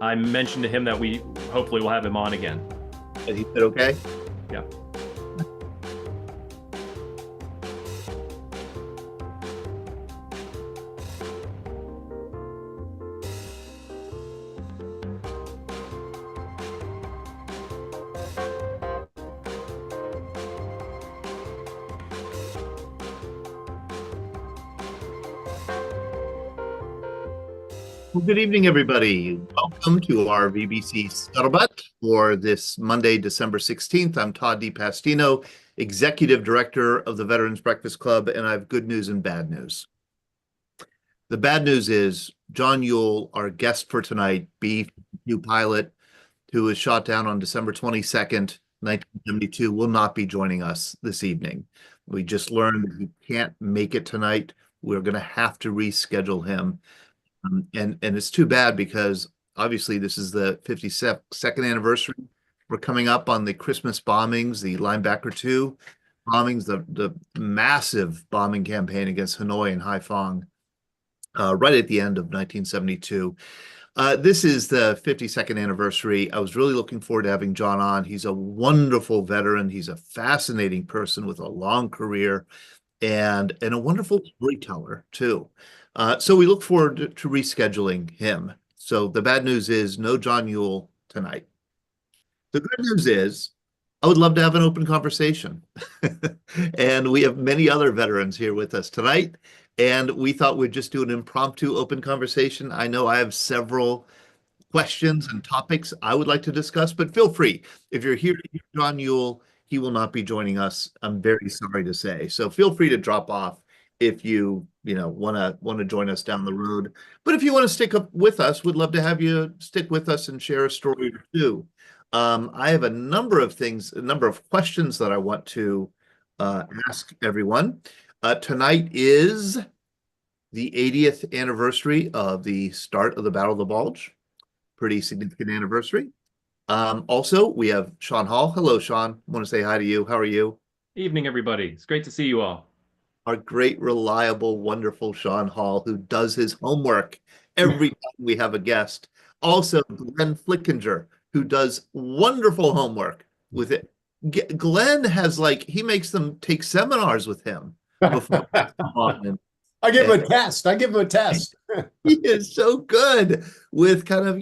I mentioned to him that we hopefully will have him on again. And he said, okay. Yeah. Well, good evening, everybody. Welcome to our VBC Scuttlebutt for this Monday, December 16th. I'm Todd DiPastino, Executive Director of the Veterans Breakfast Club, and I have good news and bad news. The bad news is John Yuill, our guest for tonight, B-52 pilot, who was shot down on December 22nd, 1972, will not be joining us this evening. We just learned that he can't make it tonight. We're going to have to reschedule him. And it's too bad because obviously this is the 52nd anniversary. We're coming up on the Christmas bombings, the Linebacker 2 bombings, the massive bombing campaign against Hanoi and Haiphong, right at the end of 1972. This is the 52nd anniversary. I was really looking forward to having John on. He's a wonderful veteran. He's a fascinating person with a long career and a wonderful storyteller too. So we look forward to rescheduling him. So the bad news is no John Yuill tonight. The good news is I would love to have an open conversation. And we have many other veterans here with us tonight. And we thought we'd just do an impromptu open conversation. I know I have several questions and topics I would like to discuss, but feel free. If you're here to hear John Yuill, he will not be joining us. I'm very sorry to say. So feel free to drop off if you want to join us down the road. But if you want to stick up with us, we'd love to have you stick with us and share a story or two. I have a number of questions that I want to ask everyone. Tonight is the 80th anniversary of the start of the Battle of the Bulge. Pretty significant anniversary. Also, we have Sean Hall. Hello, Sean. I want to say hi to you. How are you? Evening, everybody. It's great to see you all. Our great, reliable, wonderful Sean Hall, who does his homework every time we have a guest. Also, Glenn Flickinger, who does wonderful homework with it. Glenn has he makes them take seminars with him before. I give him a test. He is so good with Glenn,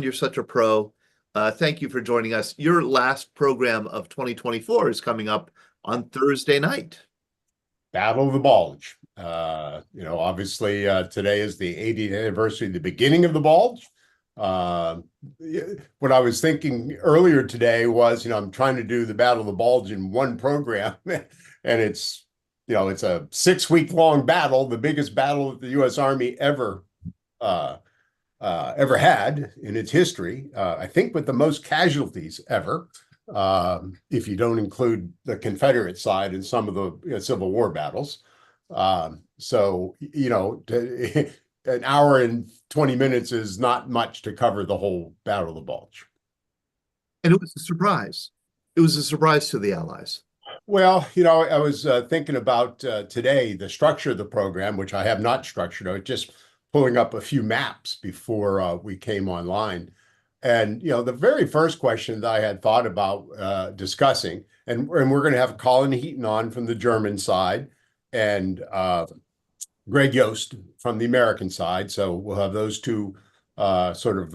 you're such a pro. Thank you for joining us. Your last program of 2024 is coming up on Thursday night. Battle of the Bulge. Obviously today is the 80th anniversary of the beginning of the Bulge. What I was thinking earlier today was, I'm trying to do the Battle of the Bulge in one program, and it's a 6-week long battle, the biggest battle that the U.S. Army ever had in its history. I think with the most casualties ever. If you don't include the Confederate side in some of the Civil War battles. An hour and 20 minutes is not much to cover the whole Battle of the Bulge. And it was a surprise. It was a surprise to the Allies. Well, I was thinking about today, the structure of the program, which I have not structured. I was just pulling up a few maps before we came online. And, the very first question that I had thought about discussing, and we're going to have Colin Heaton on from the German side and Greg Yost from the American side. So we'll have those two sides of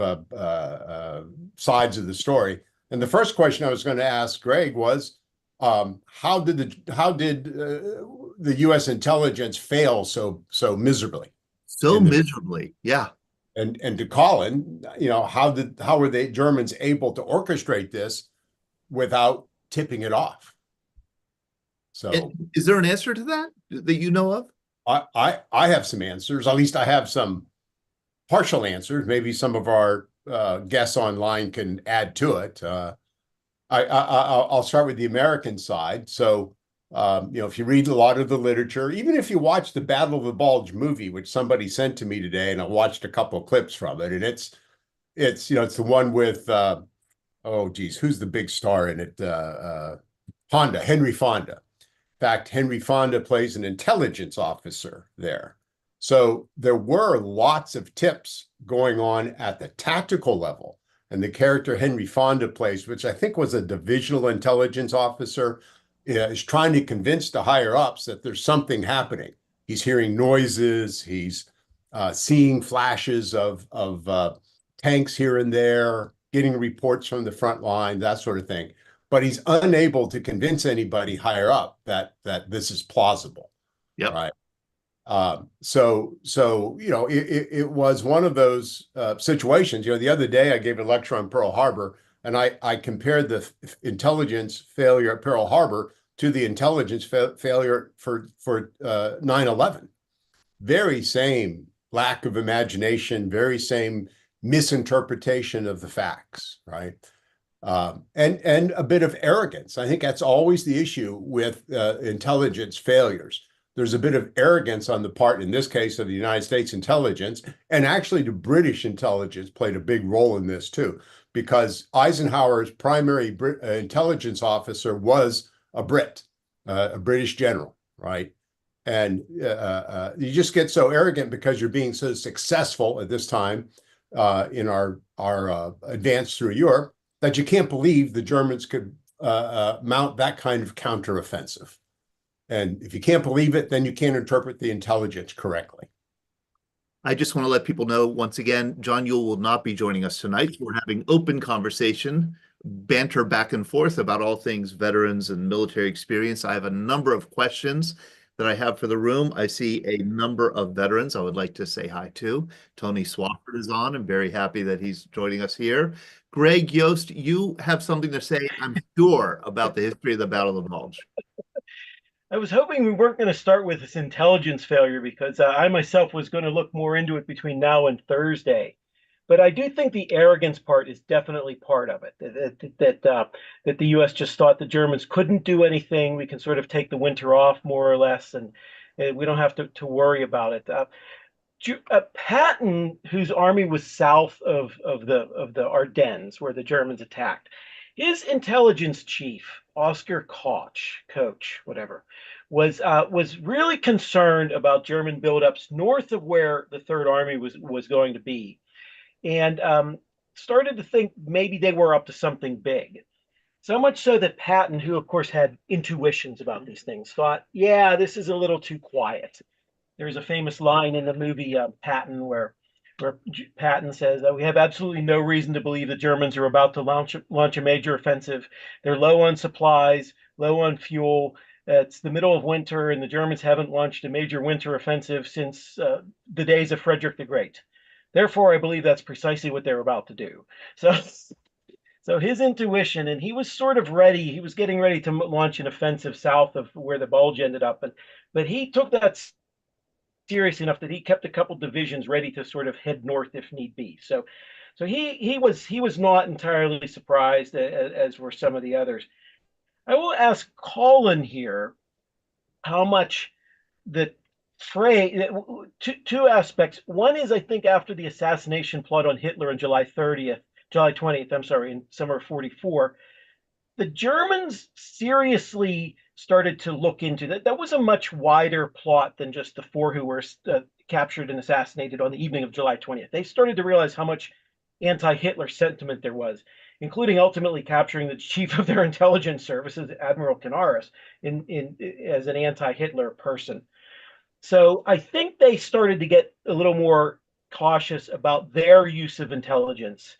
the story. And the first question I was going to ask Greg was, how did the U.S. intelligence fail so miserably? So miserably, yeah. And to Colin, how were the Germans able to orchestrate this without tipping it off? So, is there an answer to that you know of? I have some answers. At least I have some partial answers. Maybe some of our guests online can add to it. I'll start with the American side. So, if you read a lot of the literature, even if you watch the Battle of the Bulge movie, which somebody sent to me today, and I watched a couple of clips from it, and it's the one with who's the big star in it? Henry Fonda. In fact, Henry Fonda plays an intelligence officer there. So there were lots of tips going on at the tactical level. And the character Henry Fonda plays, which I think was a divisional intelligence officer, is trying to convince the higher ups that there's something happening. He's hearing noises. He's seeing flashes of tanks here and there, getting reports from the front line, that sort of thing. But he's unable to convince anybody higher up that this is plausible. Yep. Right. So it was one of those situations. The other day I gave a lecture on Pearl Harbor, and I compared the intelligence failure at Pearl Harbor to the intelligence failure for 9/11. Very same lack of imagination, very same misinterpretation of the facts, right? And a bit of arrogance. I think that's always the issue with intelligence failures. There's a bit of arrogance on the part, in this case, of the United States intelligence, and actually the British intelligence played a big role in this too, because Eisenhower's primary intelligence officer was a Brit, a British general, right? And you just get so arrogant because you're being so successful at this time in our advance through Europe that you can't believe the Germans could mount that kind of counteroffensive. And if you can't believe it, then you can't interpret the intelligence correctly. I just want to let people know, once again, John Yuill will not be joining us tonight. We're having open conversation, banter back and forth about all things veterans and military experience. I have a number of questions that I have for the room. I see a number of veterans I would like to say hi to. Tony Swafford is on. I'm very happy that he's joining us here. Greg Yost, you have something to say, I'm sure, about the history of the Battle of the Bulge. I was hoping we weren't going to start with this intelligence failure because I myself was going to look more into it between now and Thursday. But I do think the arrogance part is definitely part of it, that the U.S. just thought the Germans couldn't do anything. We can sort of take the winter off more or less, and we don't have to worry about it. Patton, whose army was south of the Ardennes, where the Germans attacked, his intelligence chief, Oscar Koch, whatever, was really concerned about German buildups north of where the Third Army was going to be, and started to think maybe they were up to something big. So much so that Patton, who of course had intuitions about these things, thought, yeah, this is a little too quiet. There's a famous line in the movie Patton where Patton says that we have absolutely no reason to believe the Germans are about to launch a major offensive. They're low on supplies, low on fuel. It's the middle of winter, and the Germans haven't launched a major winter offensive since the days of Frederick the Great. Therefore, I believe that's precisely what they're about to do. So his intuition, and he was sort of ready. He was getting ready to launch an offensive south of where the Bulge ended up, but he took that serious enough that he kept a couple divisions ready to sort of head north if need be. So he was not entirely surprised, as were some of the others. I will ask Colin here how much the fray, two aspects. One is, I think, after the assassination plot on Hitler on July 20th, I'm sorry, in summer of 44, the Germans seriously started to look into that. That was a much wider plot than just the four who were captured and assassinated on the evening of July 20th. They started to realize how much anti-Hitler sentiment there was, including ultimately capturing the chief of their intelligence services, Admiral Canaris, as an anti-Hitler person. So I think they started to get a little more cautious about their use of intelligence,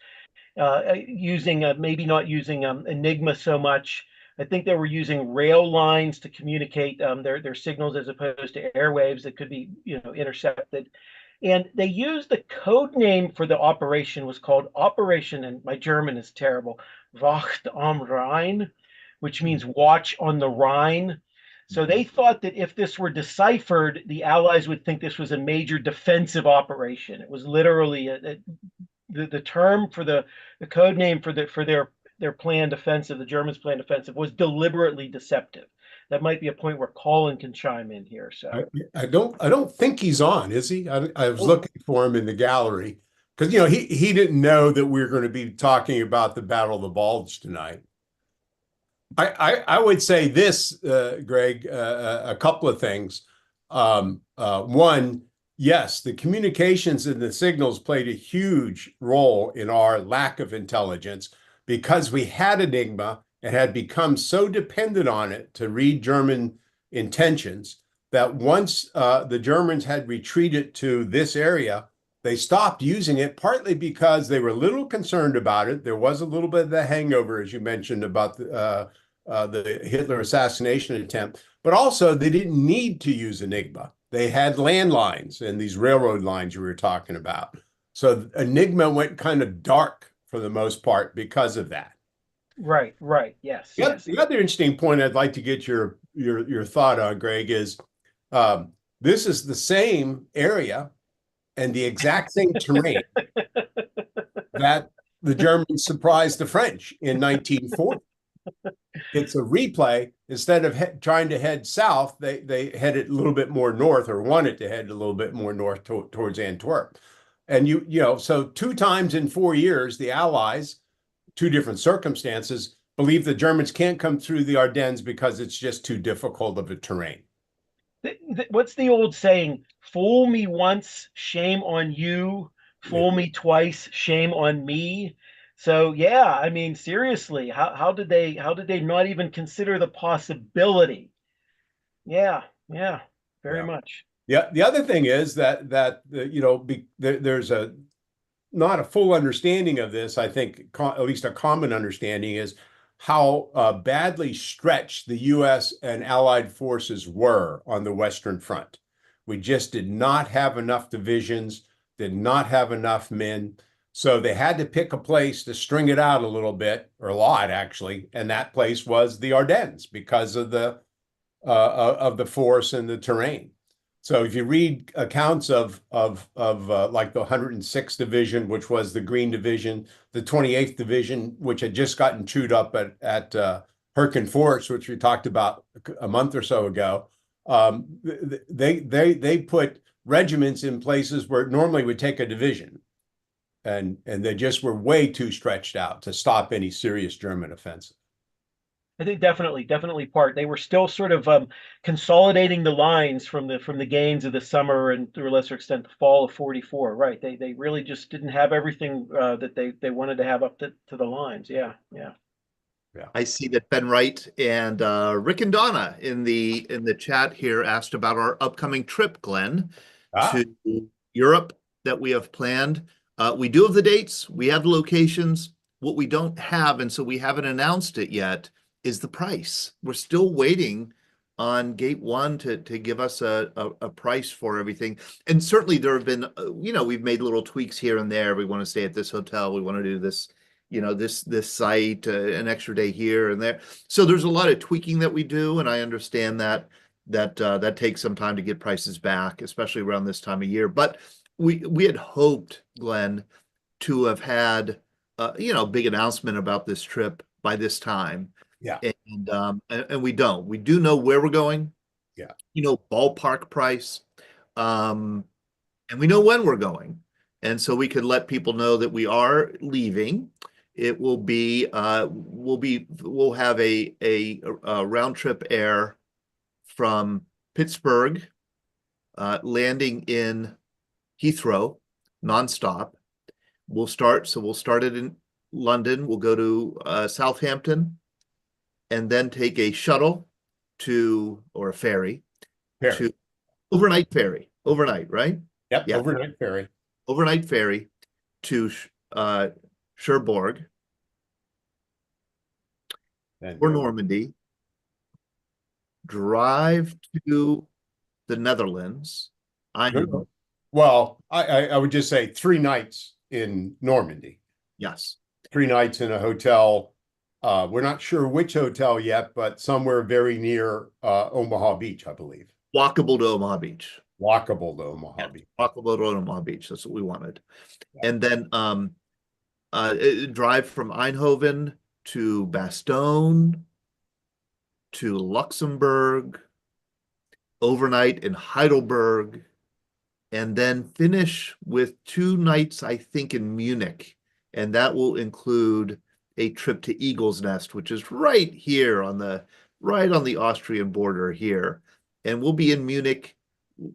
maybe not using Enigma so much. I think they were using rail lines to communicate their signals as opposed to airwaves that could be intercepted. And they used the code name for the operation was called Operation, and my German is terrible, Wacht am Rhein, which means watch on the Rhine. So they thought that if this were deciphered, the Allies would think this was a major defensive operation. It was literally the term for the code name for their planned offensive, the Germans' planned offensive, was deliberately deceptive. That might be a point where Colin can chime in here. So I don't think he's on, is he? I was looking for him in the gallery because he didn't know that we were going to be talking about the Battle of the Bulge tonight. I would say this, Greg, a couple of things. One, Yes, the communications and the signals played a huge role in our lack of intelligence because we had Enigma and had become so dependent on it to read German intentions that once the Germans had retreated to this area, they stopped using it, partly because they were a little concerned about it. There was a little bit of the hangover, as you mentioned, about the Hitler assassination attempt, but also they didn't need to use Enigma. They had landlines and these railroad lines you were talking about. So Enigma went kind of dark for the most part because of that. Right, right. Yes, Yeah, yes. the other interesting point I'd like to get your thought on, Greg, is this is the same area and the exact same terrain that the Germans surprised the French in 1940. It's a replay. Instead of trying to head south, they headed a little bit more north, or wanted to head a little bit more north towards Antwerp. And so 2 times in 4 years, the Allies, 2 different circumstances, believe the Germans can't come through the Ardennes because it's just too difficult of a terrain. What's the old saying? Fool me once, shame on you. Fool me twice, shame on me. So yeah, I mean, seriously, how did they not even consider the possibility? Yeah, yeah, very Yeah. much. Yeah. The other thing is there's not a full understanding of this. I think at least a common understanding is how badly stretched the U.S. and Allied forces were on the Western Front. We just did not have enough divisions, did not have enough men. So they had to pick a place to string it out a little bit, or a lot actually, and that place was the Ardennes because of the force and the terrain. So if you read accounts of like the 106th Division, which was the Green Division, the 28th Division, which had just gotten chewed up at Herken Forest, which we talked about a month or so ago, they put regiments in places where it normally would take a division, and they just were way too stretched out to stop any serious German offensive. I think definitely part. They were still sort of consolidating the lines from the gains of the summer and to a lesser extent the fall of '44. Right. They really just didn't have everything that they wanted to have up to the lines. Yeah, yeah. Yeah. I see that Ben Wright and Rick and Donna in the chat here asked about our upcoming trip, Glenn, to Europe that we have planned. We do have the dates, we have the locations. What we don't have, and so we haven't announced it yet, is the price. We're still waiting on Gate 1 to give us a price for everything. And certainly there have been, we've made little tweaks here and there. We want to stay at this hotel. We want to do this, this site, an extra day here and there. So there's a lot of tweaking that we do, and I understand that takes some time to get prices back, especially around this time of year. But we had hoped, Glenn, to have had a big announcement about this trip by this time. Yeah. And we don't. We do know where we're going. Yeah. Ballpark price. And we know when we're going. And so we could let people know that we are leaving. It will be we'll have a round trip air from Pittsburgh, landing in Heathrow, nonstop. We'll start it in London. We'll go to Southampton, and then take a shuttle or a ferry to overnight, right? Yep. Yeah. Overnight ferry to Cherbourg or Normandy, drive to the Netherlands. Well, I would just say 3 nights in Normandy. Yes. 3 nights in a hotel. We're not sure which hotel yet, but somewhere very near Omaha Beach, I believe. Walkable to Omaha Beach. Walkable to Omaha Beach. Walkable to Omaha Beach. That's what we wanted. Yeah. And then drive from Eindhoven to Bastogne to Luxembourg, overnight in Heidelberg, and then finish with 2 nights, I think, in Munich. And that will include a trip to Eagle's Nest, which is right here on the Austrian border here. And we'll be in Munich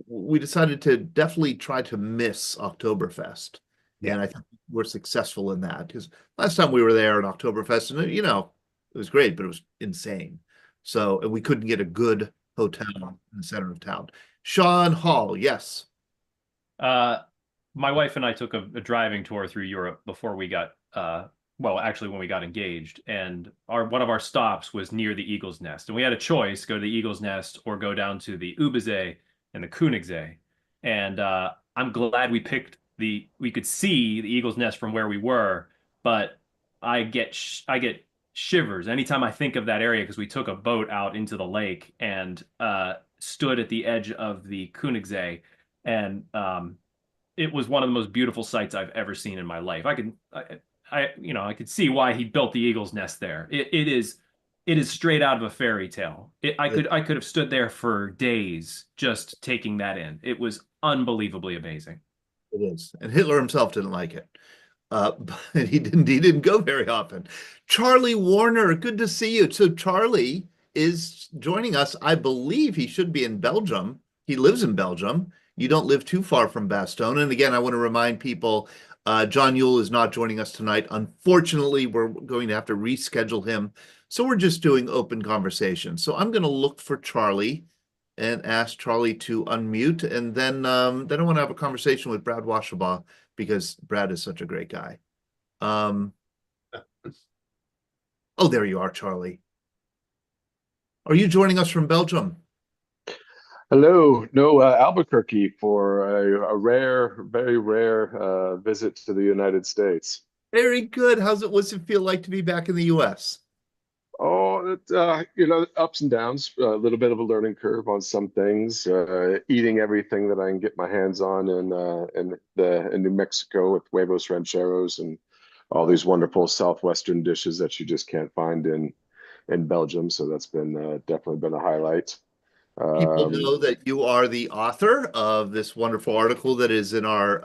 we decided to definitely try to miss Oktoberfest. Yeah. And I think we're successful in that because last time we were there in Oktoberfest, and it was great, but it was insane. So, and we couldn't get a good hotel in the center of town. Sean Hall, yes. My wife and I took a driving tour through Europe before we got, well, actually when we got engaged, and one of our stops was near the Eagle's Nest, and we had a choice: go to the Eagle's Nest or go down to the Übizee and the Königssee. And I'm glad we picked we could see the Eagle's Nest from where we were, but I get shivers anytime I think of that area because we took a boat out into the lake and stood at the edge of the Königssee, and it was one of the most beautiful sights I've ever seen in my life. I could see why he built the Eagle's Nest there. It is straight out of a fairy tale. I could have stood there for days just taking that in. It was unbelievably amazing. It is. And Hitler himself didn't like it. But he didn't go very often. Charlie Warner, good to see you. So Charlie is joining us. I believe he should be in Belgium. He lives in Belgium. You don't live too far from Bastogne. And again, I want to remind people, John Yuill is not joining us tonight. Unfortunately, we're going to have to reschedule him. So we're just doing open conversation. So I'm going to look for Charlie and ask Charlie to unmute. And then I want to have a conversation with Brad Washabaugh because Brad is such a great guy. Oh, there you are, Charlie. Are you joining us from Belgium? Hello, no, Albuquerque for a very rare visit to the United States. Very good. What's it feel like to be back in the U.S.? Oh, ups and downs, a little bit of a learning curve on some things. Eating everything that I can get my hands on in New Mexico with huevos rancheros and all these wonderful southwestern dishes that you just can't find in Belgium. So that's been definitely been a highlight. People know that you are the author of this wonderful article that is in our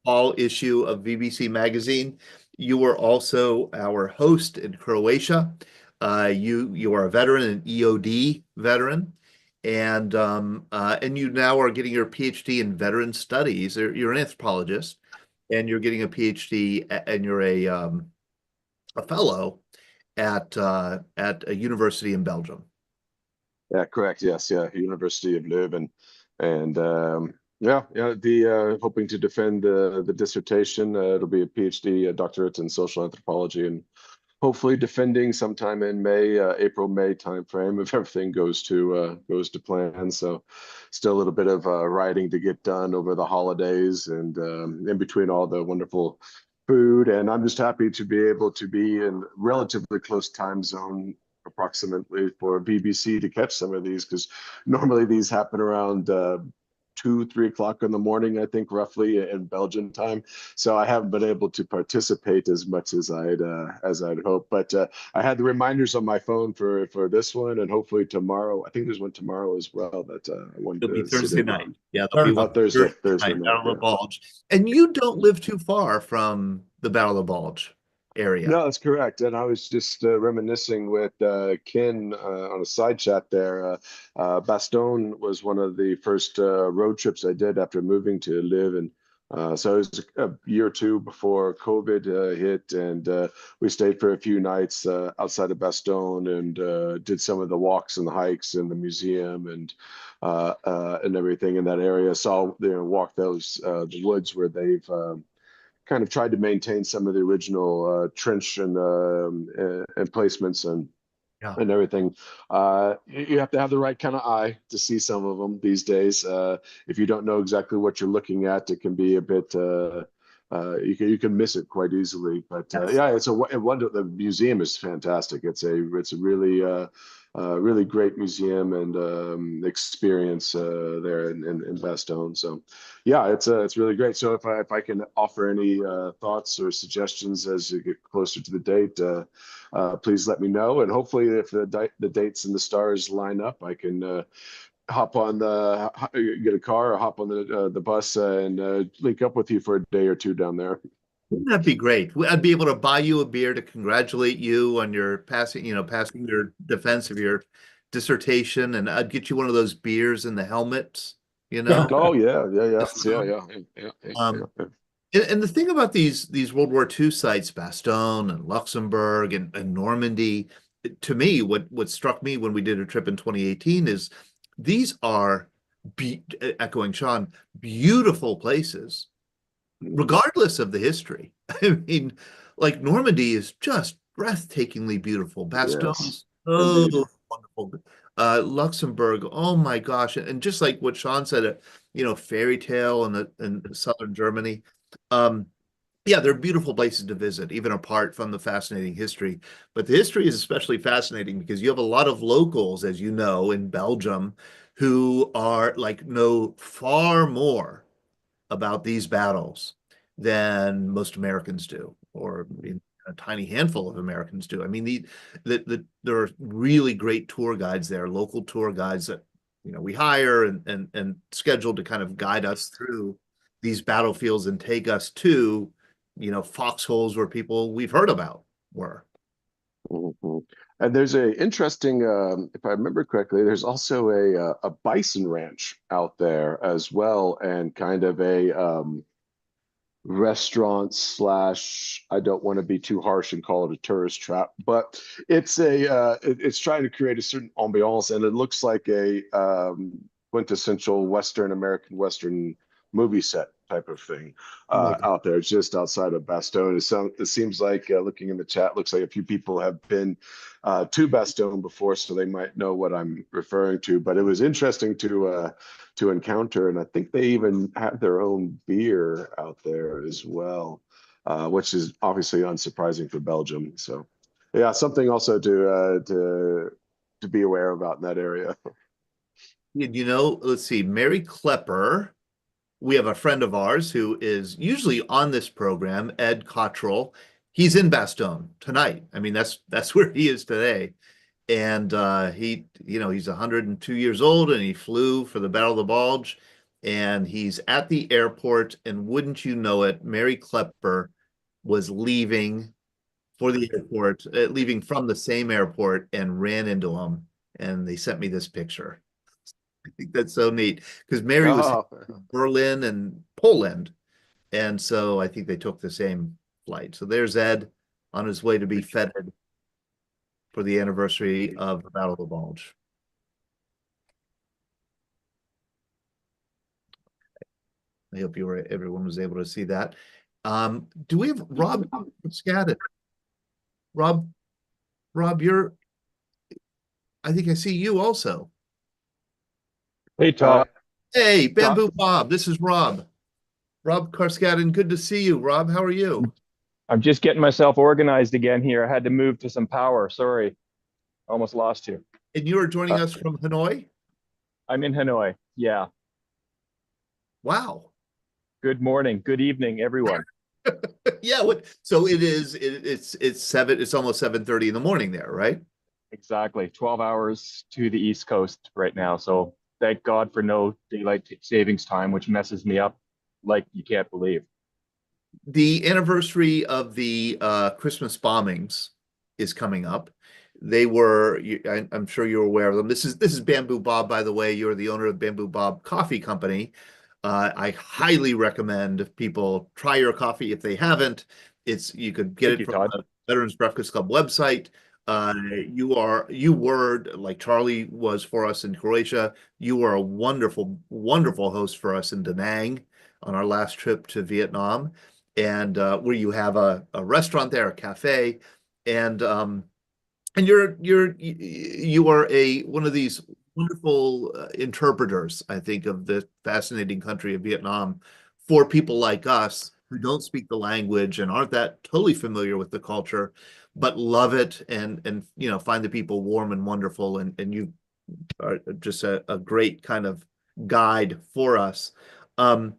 fall issue of VBC magazine. You are also our host in Croatia. You are a veteran, an EOD veteran, and you now are getting your PhD in veteran studies. You're an anthropologist, and you're getting a PhD, and you're a fellow at a university in Belgium. Yeah, correct. Yes, yeah, University of Leuven, and hoping to defend the dissertation. It'll be a PhD, a doctorate in social anthropology, and hopefully defending sometime in April-May timeframe if everything goes to plan. So, still a little bit of writing to get done over the holidays and in between all the wonderful food. And I'm just happy to be able to be in relatively close time zone approximately for BBC to catch some of these, because normally these happen around 2-3 o'clock in the morning, I think, roughly in Belgian time. So I haven't been able to participate as much as I'd hoped. But I had the reminders on my phone for this one, and hopefully tomorrow. I think there's one tomorrow as well that I wanted It'll be to Thursday night. on. Yeah, that'll be Thursday night, night. Battle of the Bulge. And you don't live too far from the Battle of the Bulge area. No, that's correct. And I was just reminiscing with Ken on a side chat there. Bastogne was one of the first road trips I did after moving to live. And so it was a year or two before COVID hit. And we stayed for a few nights outside of Bastogne and did some of the walks and the hikes in the museum and everything in that area. Saw, walk those the woods where they've kind of tried to maintain some of the original trench and placements and everything. You have to have the right kind of eye to see some of them these days. If you don't know exactly what you're looking at, it can be a bit. You can miss it quite easily. But yeah, the museum is fantastic. It's a really great museum and experience there in Bastogne. So yeah, it's really great. So if I can offer any thoughts or suggestions as you get closer to the date, please let me know. And hopefully if the dates and the stars line up, I can get a car or hop on the bus and link up with you for a day or two down there. Wouldn't that be great? I'd be able to buy you a beer to congratulate you on your passing your defense of your dissertation, and I'd get you one of those beers in the helmet, you know. Oh yeah, yeah, yeah, yeah, Bastogne. yeah, yeah, yeah, yeah, Um, yeah. and the thing about these World War II sites, Bastogne and Luxembourg and Normandy, to me, what struck me when we did a trip in 2018 is these are, echoing Sean, beautiful places, regardless of the history. I mean, like Normandy is just breathtakingly beautiful. Yes, Bastogne, so indeed. wonderful. Luxembourg, oh my gosh. And just like what Sean said, fairy tale in southern Germany. Um, yeah, they're beautiful places to visit, even apart from the fascinating history. But the history is especially fascinating because you have a lot of locals, as you know, in Belgium, who are like know far more about these battles than most Americans do, or a tiny handful of Americans do. I mean, there are really great tour guides there, local tour guides that we hire and schedule to kind of guide us through these battlefields and take us to foxholes where people we've heard about were. Mhm. And there's a interesting, if I remember correctly, there's also a bison ranch out there as well, and kind of a restaurant slash, I don't want to be too harsh and call it a tourist trap, but it's trying to create a certain ambiance, and it looks like a quintessential Western American Western movie set type of thing out there. It's just outside of Bastogne. It seems like, looking in the chat, looks like a few people have been to Bastogne before, so they might know what I'm referring to. But it was interesting to encounter, and I think they even have their own beer out there as well, which is obviously unsurprising for Belgium. So, yeah, something also to be aware about in that area. Let's see, Mary Klepper. We have a friend of ours who is usually on this program, Ed Cottrell. He's in Bastogne tonight. I mean, that's where he is today. And he's 102 years old, and he flew for the Battle of the Bulge, and he's at the airport, and wouldn't you know it, Mary Klepper was leaving for the airport, leaving from the same airport, and ran into him, and they sent me this picture. I think that's so neat because Mary was Oh, in Berlin and Poland, and so I think they took the same flight. So there's Ed on his way to be feted for the anniversary of the Battle of the Bulge. I hope everyone was able to see that. Do we have Rob Scadden? Rob, Rob, I think I see you also. Hey, uh, Todd. Hey, Todd, Bamboo Bob, this is Rob. Rob Carskadden, good to see you. Rob, how are you? I'm just getting myself organized again here. I had to move to some power. Sorry, almost lost you. And you are joining uh, us from Hanoi? I'm in Hanoi. Yeah. Wow. Good morning. Good evening, everyone. Yeah, so it's almost 7:30 in the morning there, right? Exactly. 12 hours to the East Coast right now. So thank God for no daylight savings time, which messes me up like you can't believe. The anniversary of the Christmas bombings is coming up. I'm sure you're aware of them. This is Bamboo Bob, by the way. You're the owner of Bamboo Bob Coffee Company. I highly recommend people try your coffee if they haven't. You could get Thank it you, from Todd. the Veterans Breakfast Club website. You were like Charlie was for us in Croatia. You were a wonderful, wonderful host for us in Da Nang on our last trip to Vietnam, and where you have a restaurant there, a cafe, and you are one of these wonderful interpreters, I think, of the fascinating country of Vietnam for people like us who don't speak the language and aren't that totally familiar with the culture, but love it and find the people warm and wonderful, and you are just a great kind of guide for us. Um,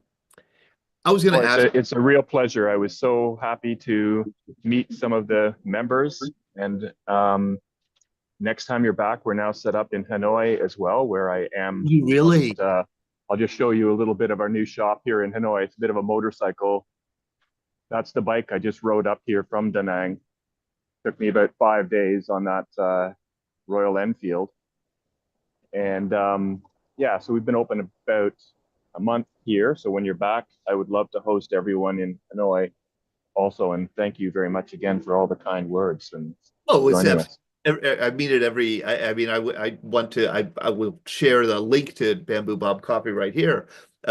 I was going Well, to ask. it's a real pleasure. I was so happy to meet some of the members. And next time you're back, we're now set up in Hanoi as well, where I am. You really? I'll just show you a little bit of our new shop here in Hanoi. It's a bit of a motorcycle. That's the bike I just rode up here from Da Nang. Took me about 5 days on that Royal Enfield. And yeah, so we've been open about a month here. So when you're back, I would love to host everyone in Hanoi also. And thank you very much again for all the kind words and Oh, it's joining us. I mean it every. I mean, I want to. I will share the link to Bamboo Bob Coffee right here.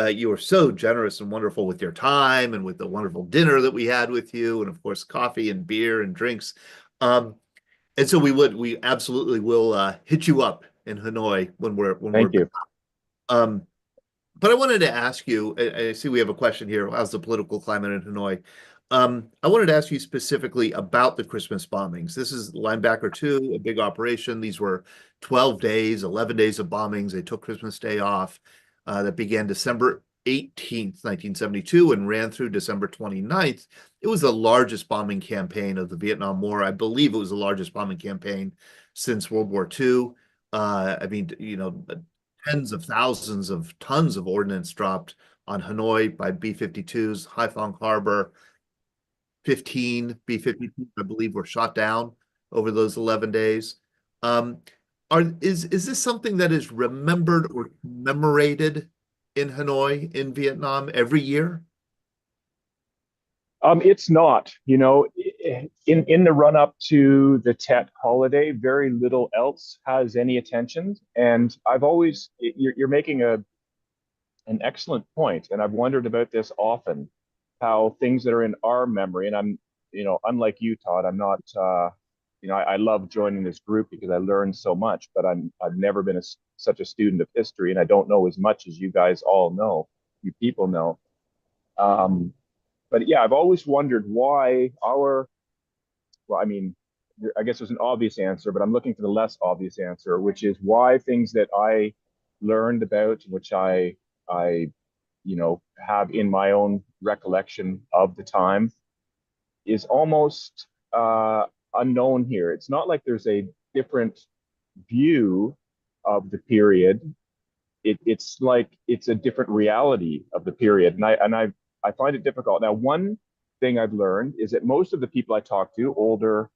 You were so generous and wonderful with your time and with the wonderful dinner that we had with you, and of course, coffee and beer and drinks. Um, and so we absolutely will hit you up in Hanoi when we're Thank back. you. But I wanted to ask you, I see we have a question here. How's the political climate in Hanoi? I wanted to ask you specifically about the Christmas bombings. This is Linebacker 2, a big operation. These were 12 days, 11 days of bombings. They took Christmas Day off. That began December 18th, 1972, and ran through December 29th. It was the largest bombing campaign of the Vietnam War. I believe it was the largest bombing campaign since World War II. I mean, tens of thousands of tons of ordnance dropped on Hanoi by B-52s, Haiphong Harbor. 15 B-52s, I believe, were shot down over those 11 days. Is this something that is remembered or commemorated in Hanoi, in Vietnam, every year? It's not, in the run up to the Tet holiday, very little else has any attention. And I've always, you're making an excellent point, and I've wondered about this often, how things that are in our memory, and I'm, unlike you, Todd, I'm not, I love joining this group because I learned so much, but I've never been such a student of history, and I don't know as much as you guys all know, you people know. But yeah, I've always wondered why well, I mean, I guess there's an obvious answer, but I'm looking for the less obvious answer, which is why things that I learned about, which I, have in my own recollection of the time, is almost unknown here. It's not like there's a different view of the period. It's like it's a different reality of the period, and I find it difficult. Now, one thing I've learned is that most of the people I talk to, older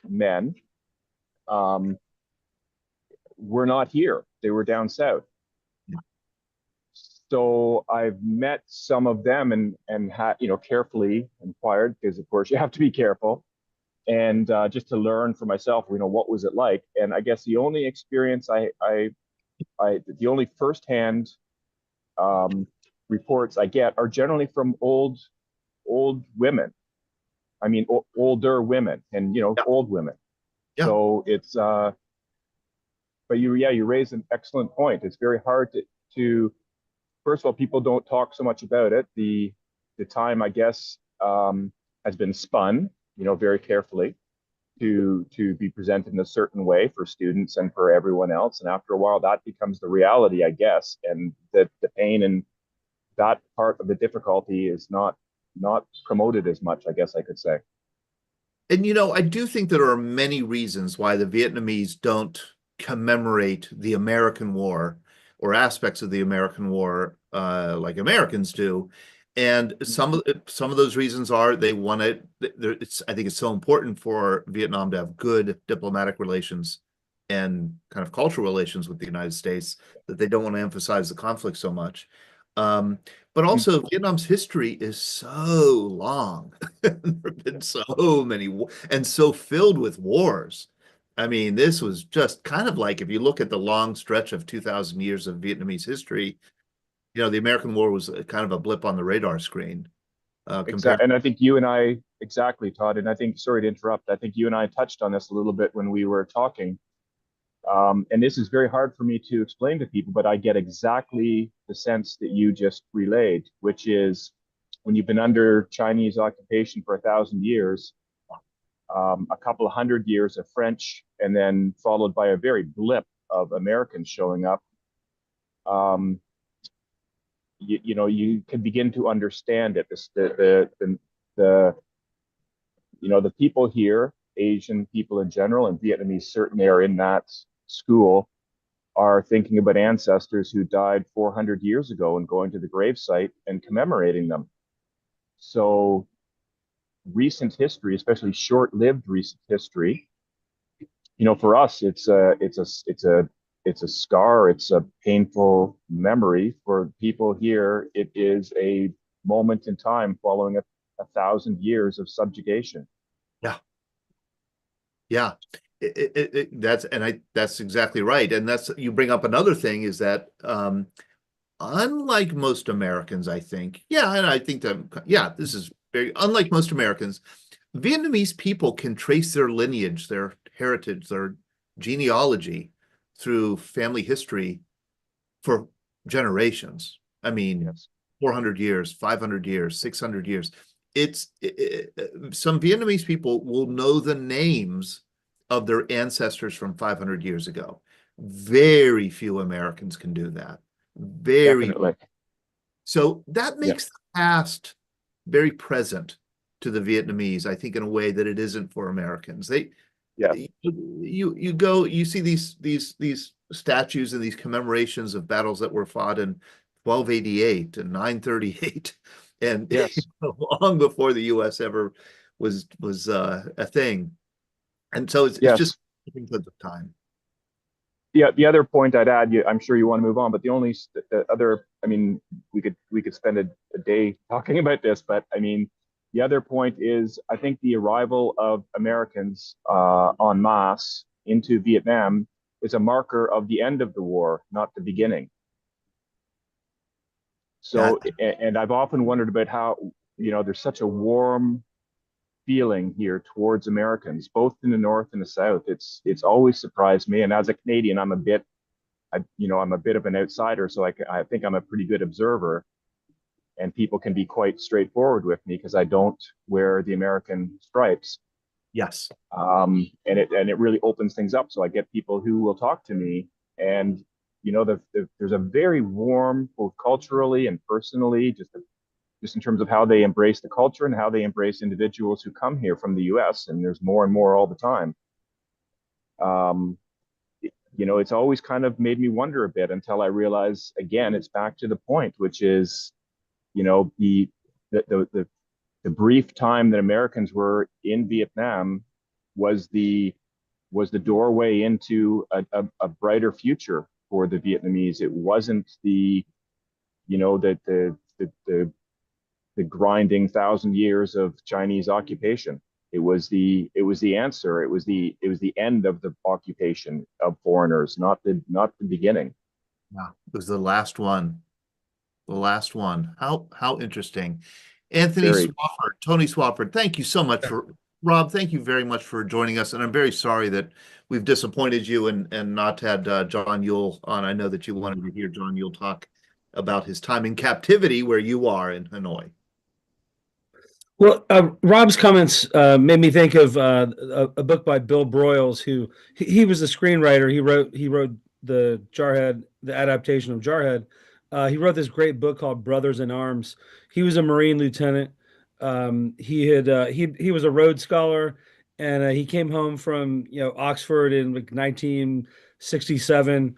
men, were not here. They were down south. So I've met some of them and had, carefully inquired, because of course you have to be careful, and just to learn for myself, what was it like. And I guess the only experience the only firsthand reports I get are generally from old women. I mean, older women, and Yeah. old women. Yeah. So it's but you raise an excellent point. It's very hard to first of all, people don't talk so much about it. The time, I guess, has been spun, very carefully to be presented in a certain way for students and for everyone else. And after a while, that becomes the reality, I guess, and that the pain and that part of the difficulty is not promoted as much, I guess I could say. And I do think there are many reasons why the Vietnamese don't commemorate the American War or aspects of the American War like Americans do. And some of those reasons are they want it. I think it's so important for Vietnam to have good diplomatic relations and kind of cultural relations with the United States that they don't want to emphasize the conflict so much. But also, Vietnam's history is so long. There have been so many and so filled with wars. I mean, this was just kind of like, if you look at the long stretch of 2,000 years of Vietnamese history, the American War was kind of a blip on the radar screen. Exactly. And I think you and I, exactly, Todd, and I think, sorry to interrupt, I think you and I touched on this a little bit when we were talking. And this is very hard for me to explain to people, but I get exactly the sense that you just relayed, which is when you've been under Chinese occupation for 1,000 years, a couple of hundred years of French, and then followed by a very blip of Americans showing up, you can begin to understand it. The people here, Asian people in general, and Vietnamese certainly are in that school, are thinking about ancestors who died 400 years ago and going to the gravesite and commemorating them. So recent history, especially short-lived recent history, for us, it's a it's a scar. It's a painful memory for people here. It is a moment in time following a 1,000 years of subjugation. Yeah. Yeah. That's exactly right. And you bring up another thing is that, unlike most Americans, I think, and I think that, this is very unlike most Americans, Vietnamese people can trace their lineage, their heritage, their genealogy through family history for generations. I mean, Yes. 400 years, 500 years, 600 years. Some Vietnamese people will know the names of their ancestors from 500 years ago. Very few Americans can do that. Definitely. So that makes the past very present to the Vietnamese, I think, in a way that it isn't for Americans. You see these statues and these commemorations of battles that were fought in 1288 and 938, and Yes. long before the U.S. ever was a thing. And so it's just because of time. Yeah, the other point I'd add, I'm sure you want to move on, but the other, I mean, we could spend a day talking about this, but I mean, the other point is, I think the arrival of Americans en masse into Vietnam is a marker of the end of the war, not the beginning. So, and I've often wondered about how, there's such a warm feeling here towards Americans, both in the North and the South. It's always surprised me. And as a Canadian, I'm a bit of an outsider, so I think I'm a pretty good observer. And people can be quite straightforward with me because I don't wear the American stripes. Yes. And it really opens things up. So I get people who will talk to me, and there's a very warm, both culturally and personally, just in terms of how they embrace the culture and how they embrace individuals who come here from the U.S. And there's more and more all the time. It's always kind of made me wonder a bit until I realize, again, it's back to the point, which is, the brief time that Americans were in Vietnam was the doorway into a brighter future for the Vietnamese. It wasn't the grinding 1,000 years of Chinese occupation. It was the answer. It was the end of the occupation of foreigners, not the beginning. Yeah, it was the last one. The last one. How interesting. Anthony Swafford, Tony Swafford, thank you so much Rob, thank you very much for joining us. And I'm very sorry that we've disappointed you and not had John Yuill on. I know that you wanted to hear John Yuill talk about his time in captivity where you are in Hanoi. Well, Rob's comments made me think of a book by Bill Broyles, who he was the screenwriter. He wrote the Jarhead, the adaptation of Jarhead. He wrote this great book called Brothers in Arms. He was a Marine lieutenant. He was a Rhodes Scholar, and he came home from Oxford in like 1967,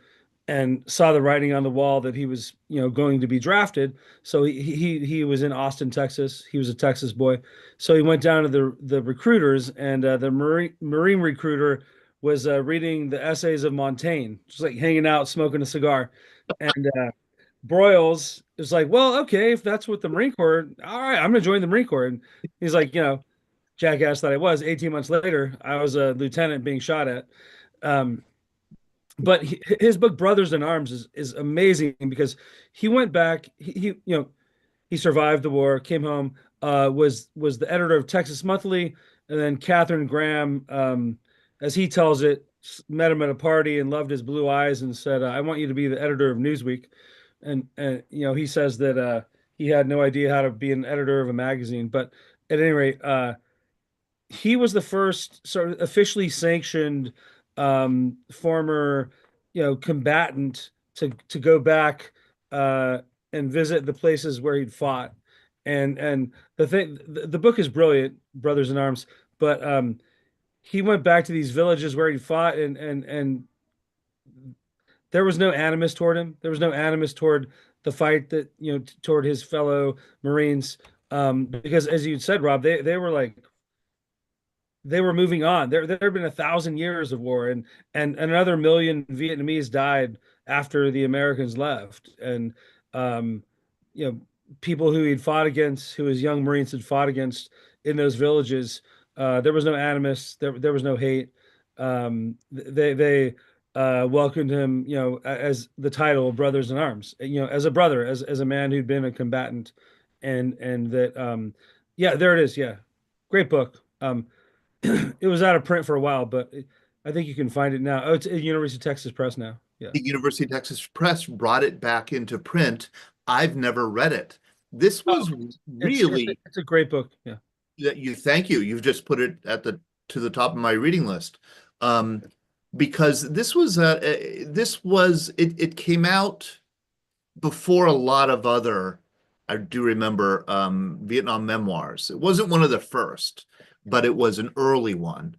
and saw the writing on the wall that he was going to be drafted. So he was in Austin, Texas. He was a Texas boy. So he went down to the recruiters, and the Marine recruiter was reading the essays of Montaigne, just like hanging out, smoking a cigar. And Broyles is like, well, okay, if that's what the Marine Corps, all right, I'm going to join the Marine Corps. And he's like, jackass that I was. 18 months later, I was a lieutenant being shot at. But his book Brothers in Arms is amazing because he went back. He survived the war, came home, was the editor of Texas Monthly, and then Katharine Graham, as he tells it, met him at a party and loved his blue eyes and said, "I want you to be the editor of Newsweek." And he says that he had no idea how to be an editor of a magazine, but at any rate, he was the first sort of officially sanctioned former combatant to go back and visit the places where he'd fought. And the book is brilliant, Brothers in Arms, but he went back to these villages where he fought, and there was no animus toward him. There was no animus toward the fight that toward his fellow Marines, because as you said, Rob, they were like they were moving on. There had been 1,000 years of war, and another million Vietnamese died after the Americans left. And you know, people who he'd fought against, who his young Marines had fought against in those villages, there was no animus, there was no hate. They welcomed him, as the title of Brothers in Arms, as a brother, as a man who'd been a combatant, and that, yeah, there it is, yeah, great book. It was out of print for a while, but I think you can find it now. Oh, it's at University of Texas Press now. Yeah. The University of Texas Press brought it back into print. I've never read it. This was really it's a great book. Yeah. Thank you. You've just put it to the top of my reading list. Because this was it came out before a lot of other, I do remember, Vietnam memoirs. It wasn't one of the first, but it was an early one.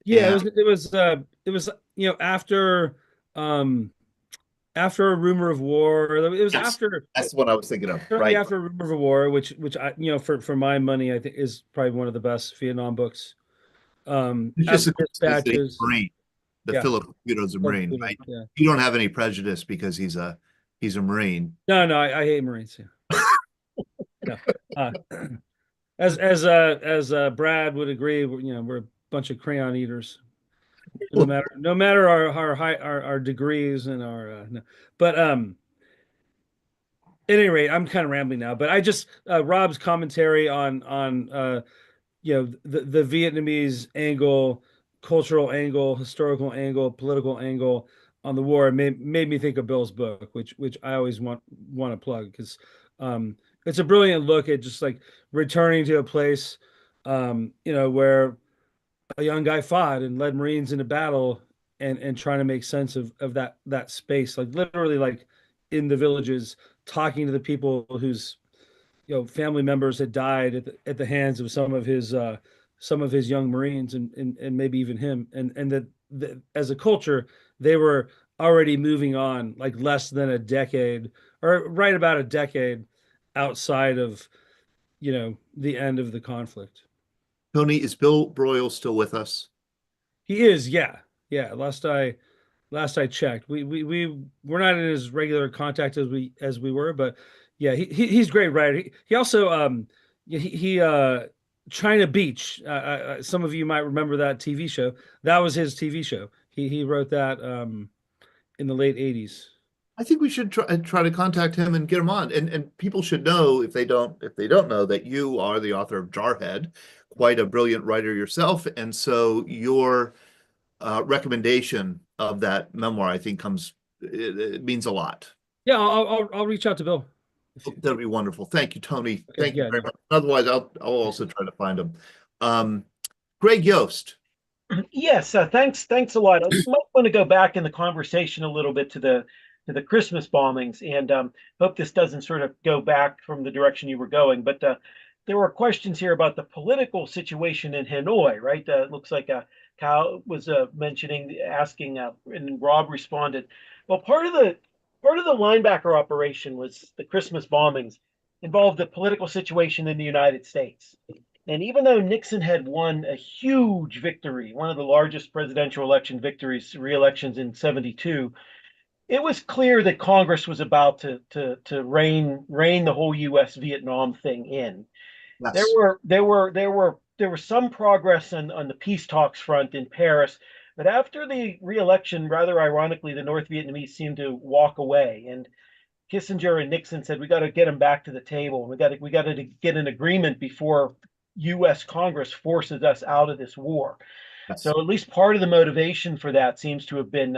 Yeah, And it was after a rumor of war. It was yes, after, that's what I was thinking of. certainly Right. after a rumor of war, which I, for my money, I think is probably one of the best Vietnam books. It's just After Dispatches. Marine. The Yeah. Philip Caputo's a Marine. Yeah. Yeah. You don't have any prejudice because he's a Marine. No, I hate Marines. Yeah. No. As Brad would agree, we're a bunch of crayon eaters. No matter our degrees and our no. But at any rate, I'm kind of rambling now. But I just Rob's commentary on the Vietnamese angle, cultural angle, historical angle, political angle on the war made me think of Bill's book, which I always want to plug, because it's a brilliant look at just like returning to a place, where a young guy fought and led Marines into battle, and trying to make sense of that space, like literally, like in the villages, talking to the people whose family members had died at the hands of some of his young Marines, and maybe even him, and that as a culture they were already moving on, like less than a decade, or right about a decade outside of the end of the conflict. Tony, is Bill Broyle still with us? He is, yeah. Last I checked, we're not in as regular contact as we were, but yeah, he's a great writer. He also China Beach. Some of you might remember that TV show. That was his TV show. He wrote that in the late 80s. I think we should try to contact him and get him on. And people should know, if they don't know, that you are the author of Jarhead, quite a brilliant writer yourself. And so your recommendation of that memoir, I think, it means a lot. Yeah, I'll reach out to Bill. That'd be wonderful. Thank you, Tony. Okay, Thank you very much. Otherwise, I'll also try to find him. Greg Yost. Yes, thanks a lot. I might want to go back in the conversation a little bit to the Christmas bombings, and hope this doesn't sort of go back from the direction you were going. But there were questions here about the political situation in Hanoi, right? It looks like Kyle was asking, and Rob responded. Well, part of the linebacker operation was the Christmas bombings involved the political situation in the United States. And even though Nixon had won a huge victory, one of the largest presidential election victories, re-elections in '72, it was clear that Congress was about to rein the whole U.S. Vietnam thing in. Yes. There were some progress on the peace talks front in Paris, but after the re-election, rather ironically, the North Vietnamese seemed to walk away, and Kissinger and Nixon said, we got to get them back to the table. We got to get an agreement before U.S. Congress forces us out of this war. Yes. So at least part of the motivation for that seems to have been,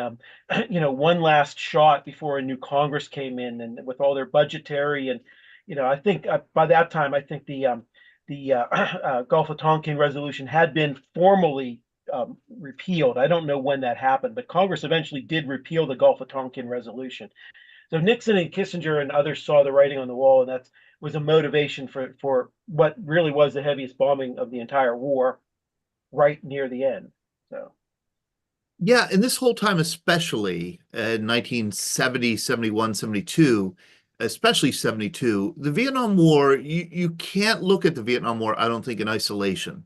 one last shot before a new Congress came in, and with all their budgetary and, I think by that time, I think the Gulf of Tonkin resolution had been formally repealed. I don't know when that happened, but Congress eventually did repeal the Gulf of Tonkin resolution. So Nixon and Kissinger and others saw the writing on the wall, and that was a motivation for what really was the heaviest bombing of the entire war, right near the end. So, yeah, and this whole time, especially in 1970, 71, 72, especially 72, the Vietnam War, you can't look at the Vietnam War, I don't think, in isolation.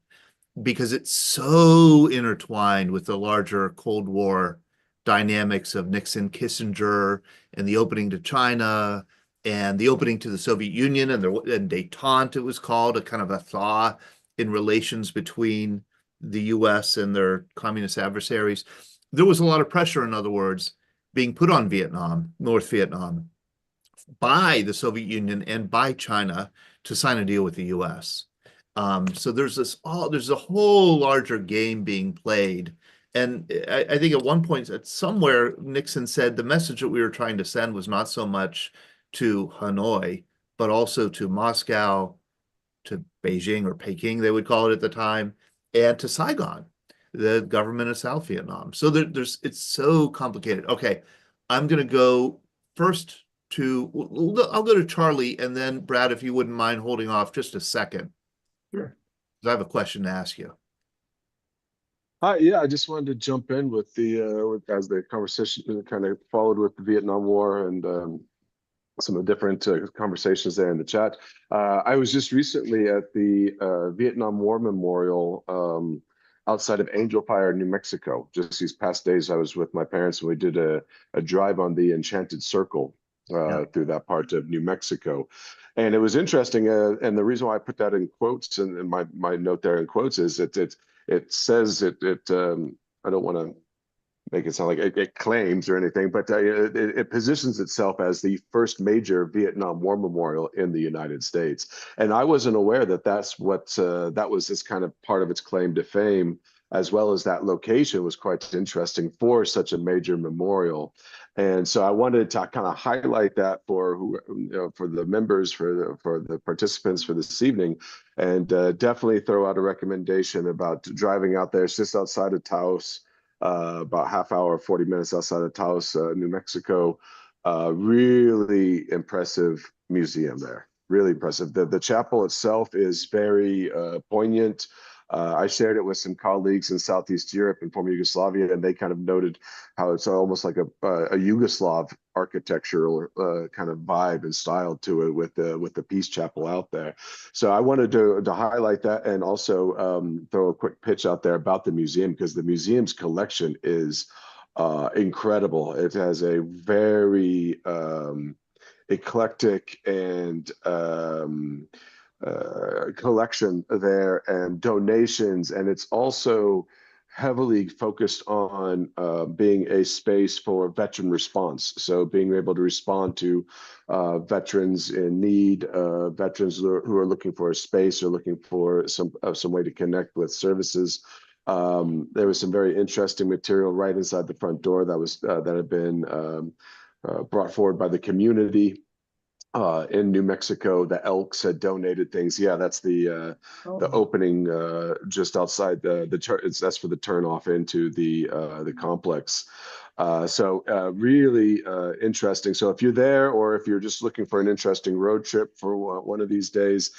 because it's so intertwined with the larger Cold War dynamics of Nixon, Kissinger, and the opening to China, and the opening to the Soviet Union, and détente, it was called, a kind of a thaw in relations between the US and their communist adversaries. There was a lot of pressure, in other words, being put on Vietnam, North Vietnam, by the Soviet Union and by China to sign a deal with the US. So there's a whole larger game being played. And I think at one point, somewhere, Nixon said the message that we were trying to send was not so much to Hanoi, but also to Moscow, to Beijing or Peking, they would call it at the time, and to Saigon, the government of South Vietnam. So it's so complicated. Okay, I'm going to go first I'll go to Charlie, and then Brad, if you wouldn't mind holding off just a second. Sure. I have a question to ask you. Yeah, I just wanted to jump in with as the conversation kind of followed with the Vietnam War and some of the different conversations there in the chat. I was just recently at the Vietnam War Memorial outside of Angel Fire, New Mexico. Just these past days, I was with my parents and we did a drive on the Enchanted Circle through that part of New Mexico. And it was interesting. And the reason why I put that in quotes and my note there in quotes is it says I don't want to make it sound like it claims or anything, but it positions itself as the first major Vietnam War memorial in the United States. And I wasn't aware that that was this kind of part of its claim to fame, as well as that location was quite interesting for such a major memorial. And so I wanted to kind of highlight that for the members, for the participants for this evening, and definitely throw out a recommendation about driving out there. It's just outside of Taos. About half hour, 40 minutes outside of Taos, New Mexico. Really impressive museum there. Really impressive. The chapel itself is very poignant. I shared it with some colleagues in Southeast Europe and former Yugoslavia, and they kind of noted how it's almost like a Yugoslav architectural kind of vibe and style to it with the Peace Chapel out there. So I wanted to highlight that and also throw a quick pitch out there about the museum, because the museum's collection is incredible. It has a very eclectic and collection there and donations, and it's also heavily focused on being a space for veteran response. So being able to respond to veterans in need, veterans who are looking for a space or looking for some way to connect with services. There was some very interesting material right inside the front door that had been brought forward by the community. In New Mexico, the Elks had donated things. Yeah, that's the opening just outside the church. That's for the turnoff into the complex. So really interesting. So if you're there, or if you're just looking for an interesting road trip for one of these days,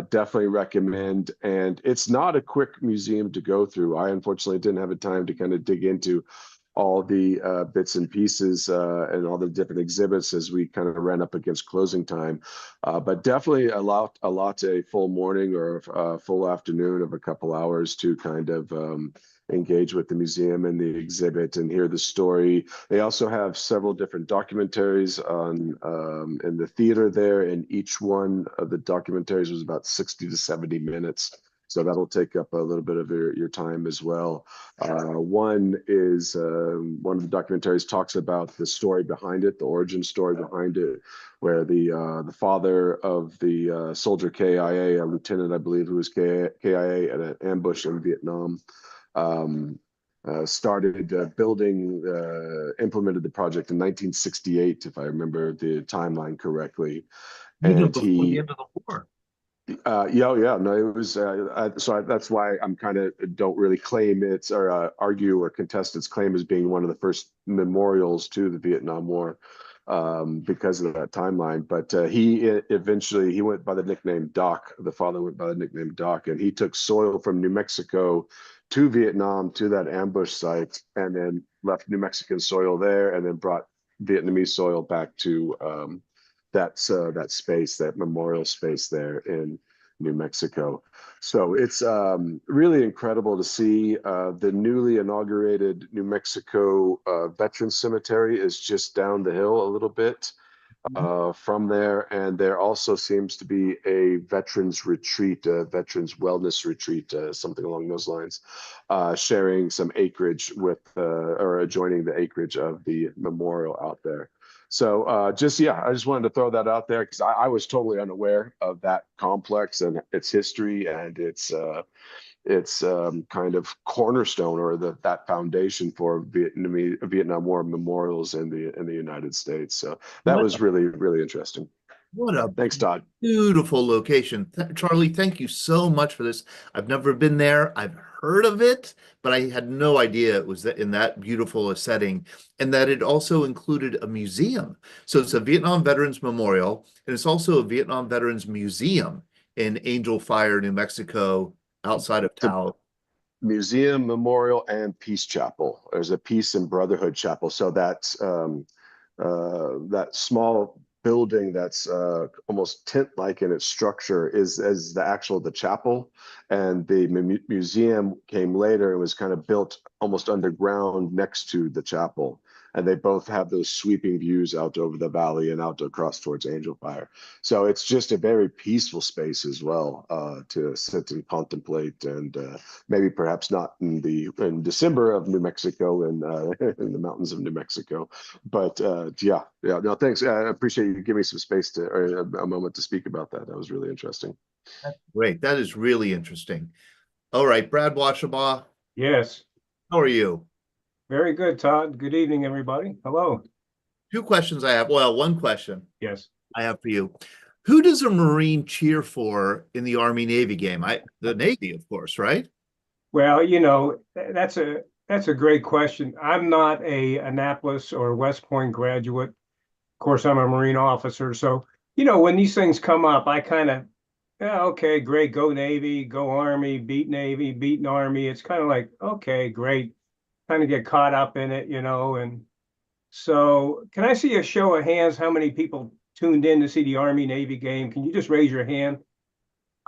definitely recommend. And it's not a quick museum to go through. I unfortunately didn't have the time to kind of dig into all the bits and pieces and all the different exhibits as we kind of ran up against closing time. But definitely allot a full morning or a full afternoon of a couple hours to kind of engage with the museum and the exhibit and hear the story. They also have several different documentaries on in the theater there, and each one of the documentaries was about 60 to 70 minutes. So that'll take up a little bit of your time as well. One of the documentaries talks about the story behind it, the origin story behind it, where the father of the soldier KIA, a lieutenant, I believe, who was KIA at an ambush in Vietnam, started implemented the project in 1968, if I remember the timeline correctly. And before the end of the war. No, it was so that's why I'm kind of don't really claim it's or argue or contest its claim as being one of the first memorials to the Vietnam War because of that timeline. But he eventually went by the nickname Doc. The father went by the nickname Doc, and he took soil from New Mexico to Vietnam to that ambush site, and then left New Mexican soil there, and then brought Vietnamese soil back to that space, that memorial space there in New Mexico. So it's really incredible to see. The newly inaugurated New Mexico Veterans Cemetery is just down the hill a little bit from there. And there also seems to be a veterans retreat, a veterans wellness retreat, something along those lines, sharing some acreage with or adjoining the acreage of the memorial out there. So I just wanted to throw that out there because I was totally unaware of that complex and its history and its kind of cornerstone or that foundation for Vietnam War memorials in the United States. So that was really, really interesting. What a Thanks, Todd. beautiful location. Charlie, thank you so much for this. I've never been there. I've heard of it, but I had no idea it was in that beautiful a setting and that it also included a museum. So it's a Vietnam Veterans Memorial, and it's also a Vietnam Veterans Museum in Angel Fire, New Mexico, outside of town. Museum, memorial, and peace chapel. There's a peace and brotherhood chapel. So that's that small building that's almost tent-like in its structure is the chapel, and the museum came later and was kind of built almost underground next to the chapel. And they both have those sweeping views out over the valley and out across towards Angel Fire. So it's just a very peaceful space as well to sit and contemplate, and maybe perhaps not in December of New Mexico and in the mountains of New Mexico. But no, thanks. I appreciate you giving me some space or a moment to speak about that. That was really interesting. That's great. That is really interesting. All right, Brad Washabaugh, Yes. how are you? Very good, Todd. Good evening, everybody. Hello. Two questions I have. Well, one question Yes. I have for you. Who does a Marine cheer for in the Army-Navy game? The Navy, of course, right? Well, that's a great question. I'm not a Annapolis or West Point graduate. Of course, I'm a Marine officer. So, when these things come up, I kind of, okay, great, go Navy, go Army, beat Navy, beat Army. It's kind of like, okay, great. Kind of get caught up in it, and so can I see a show of hands how many people tuned in to see the Army Navy game? Can you just raise your hand?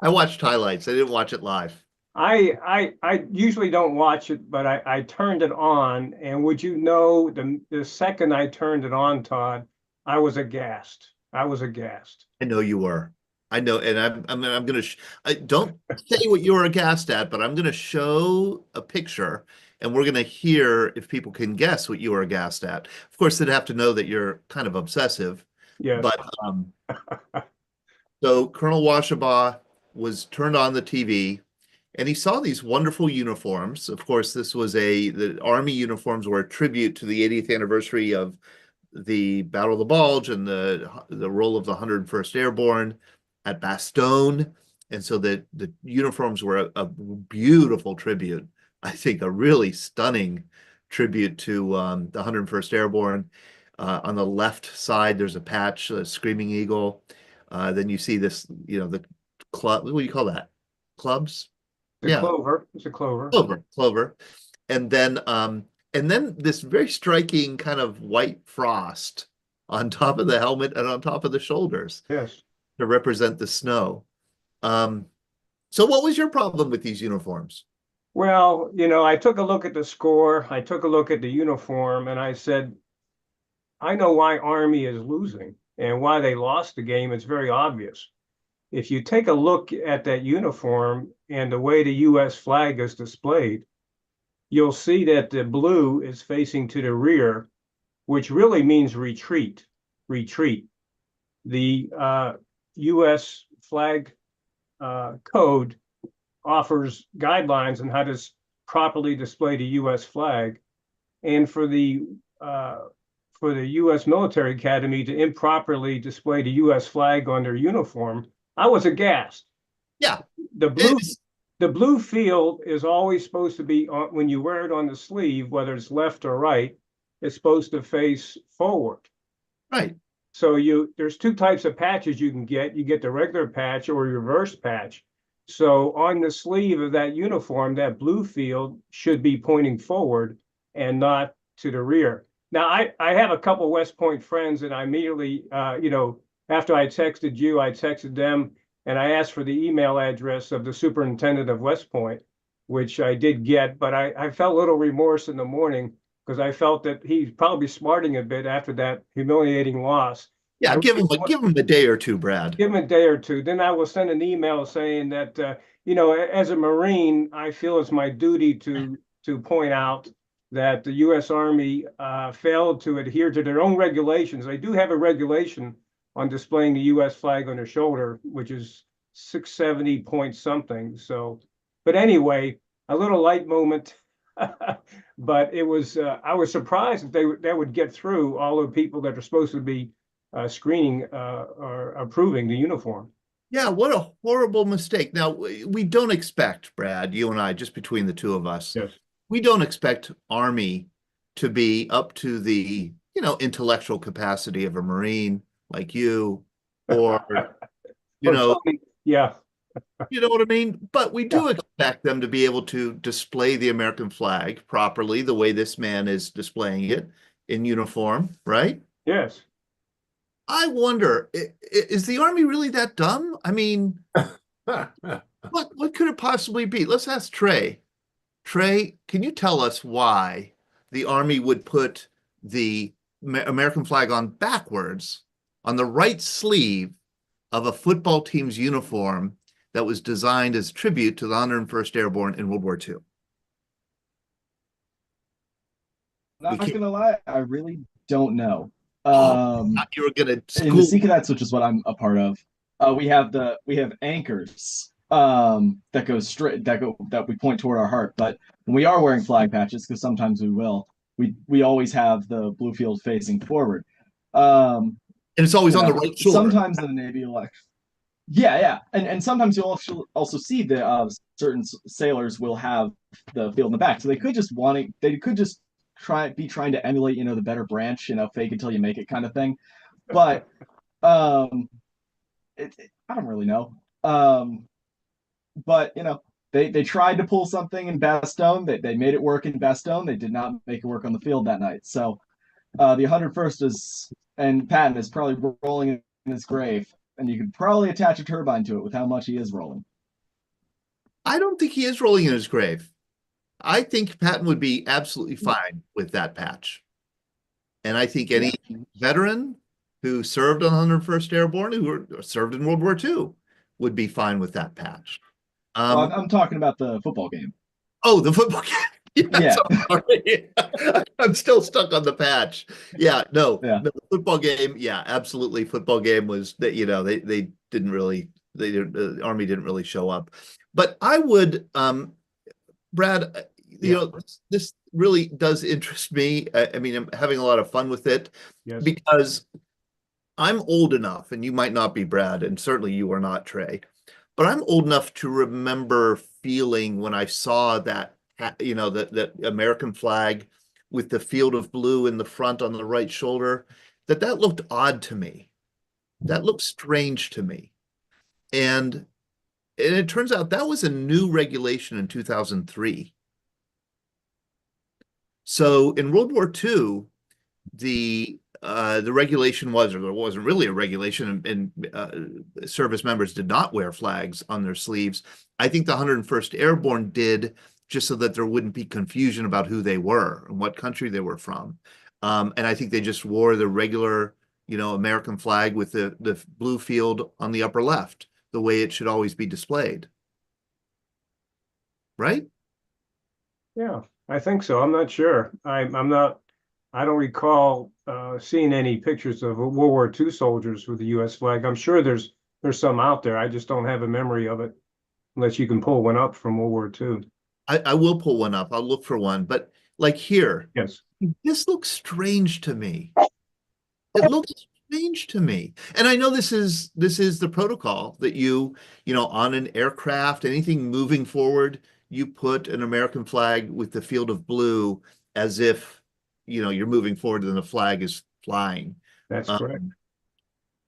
I watched highlights. I didn't watch it live. I usually don't watch it, but I turned it on, and would you know the second I turned it on, Todd, I was aghast. I was aghast. I know you were. I know, and I'm going to don't say what you were aghast at, but I'm going to show a picture, and we're going to hear if people can guess what you were aghast at. Of course, they'd have to know that you're kind of obsessive. Yes. But so Colonel Washabaugh was turned on the TV, and he saw these wonderful uniforms. Of course, the Army uniforms were a tribute to the 80th anniversary of the Battle of the Bulge and the role of the 101st Airborne at Bastogne. And so the uniforms were a beautiful tribute. I think a really stunning tribute to the 101st Airborne. On the left side, there's a patch, a Screaming Eagle. Then you see this, the club. What do you call that? Clubs? It's a clover. It's a clover. Clover. And then this very striking kind of white frost on top of the helmet and on top of the shoulders. Yes. To represent the snow. So what was your problem with these uniforms? Well, I took a look at the score. I took a look at the uniform, and I said, I know why Army is losing and why they lost the game. It's very obvious. If you take a look at that uniform and the way the U.S. flag is displayed, you'll see that the blue is facing to the rear, which really means retreat. Retreat. The U.S. flag code offers guidelines on how to properly display the U.S. flag, and for the U.S. Military Academy to improperly display the U.S. flag on their uniform, I was aghast. Yeah, the blue field is always supposed to be when you wear it on the sleeve, whether it's left or right, it's supposed to face forward. Right. So there's two types of patches you can get. You get the regular patch or reverse patch. So on the sleeve of that uniform, that blue field should be pointing forward and not to the rear. Now, I have a couple West Point friends, and I immediately, after I texted you, I texted them, and I asked for the email address of the superintendent of West Point, which I did get, but I felt a little remorse in the morning because I felt that he's probably smarting a bit after that humiliating loss. Yeah, give him a day or two, Brad. Give him a day or two. Then I will send an email saying that, as a Marine, I feel it's my duty to point out that the U.S. Army failed to adhere to their own regulations. They do have a regulation on displaying the U.S. flag on their shoulder, which is 670 point something. So, but anyway, a little light moment. But it was, I was surprised that they would get through all the people that are supposed to be screening or approving the uniform. Yeah, what a horrible mistake. Now, we don't expect, Brad, you and I, just between the two of us, Yes. we don't expect Army to be up to the, intellectual capacity of a Marine like you, or, Yeah. you know what I mean? But we do expect them to be able to display the American flag properly, the way this man is displaying it in uniform, right? Yes. I wonder, is the Army really that dumb? I mean, what could it possibly be? Let's ask Trey. Trey, can you tell us why the Army would put the American flag on backwards on the right sleeve of a football team's uniform that was designed as tribute to the 101st Airborne in World War II? Not gonna lie, I really don't know. You were gonna in the Sea Cadets, which is what I'm a part of, we have anchors that go straight that we point toward our heart. But when we are wearing flag patches, because sometimes we will, we always have the blue field facing forward. And it's always on the right shoulder. Sometimes in the Navy election. Yeah. And sometimes you'll also see that certain sailors will have the field in the back. So they could just trying to emulate, the better branch, fake until you make it kind of thing. But I don't really know. But they tried to pull something in Bastogne. They made it work in Bastogne. They did not make it work on the field that night. So the 101st and Patton is probably rolling in his grave, and you could probably attach a turbine to it with how much he is rolling. I don't think he is rolling in his grave. I think Patton would be absolutely fine with that patch. And I think any veteran who served on 101st Airborne, who served in World War II, would be fine with that patch. I'm talking about the football game. Oh, the football game. Yes, yeah. I'm still stuck on the patch. No, the football game. Yeah, absolutely. Football game was that, the Army didn't really show up. But I would, Brad, this really does interest me. I mean, I'm having a lot of fun with it because I'm old enough, and you might not be, Brad, and certainly you are not, Trey, but I'm old enough to remember feeling when I saw that, that American flag with the field of blue in the front on the right shoulder, that looked odd to me. That looked strange to me. And it turns out that was a new regulation in 2003. So in World War II, the regulation was, or there wasn't really a regulation, and service members did not wear flags on their sleeves. I think the 101st Airborne did, just so that there wouldn't be confusion about who they were and what country they were from. And I think they just wore the regular, American flag with the blue field on the upper left, the way it should always be displayed. Right? Yeah, I think so. I'm not sure. I don't recall seeing any pictures of World War II soldiers with the U.S. flag. I'm sure there's some out there. I just don't have a memory of it, unless you can pull one up from World War II. I will pull one up. I'll look for one. But like here, yes, this looks strange to me. It looks strange to me. And I know this is the protocol that you on an aircraft, anything moving forward, you put an American flag with the field of blue as if you're moving forward and the flag is flying. That's correct.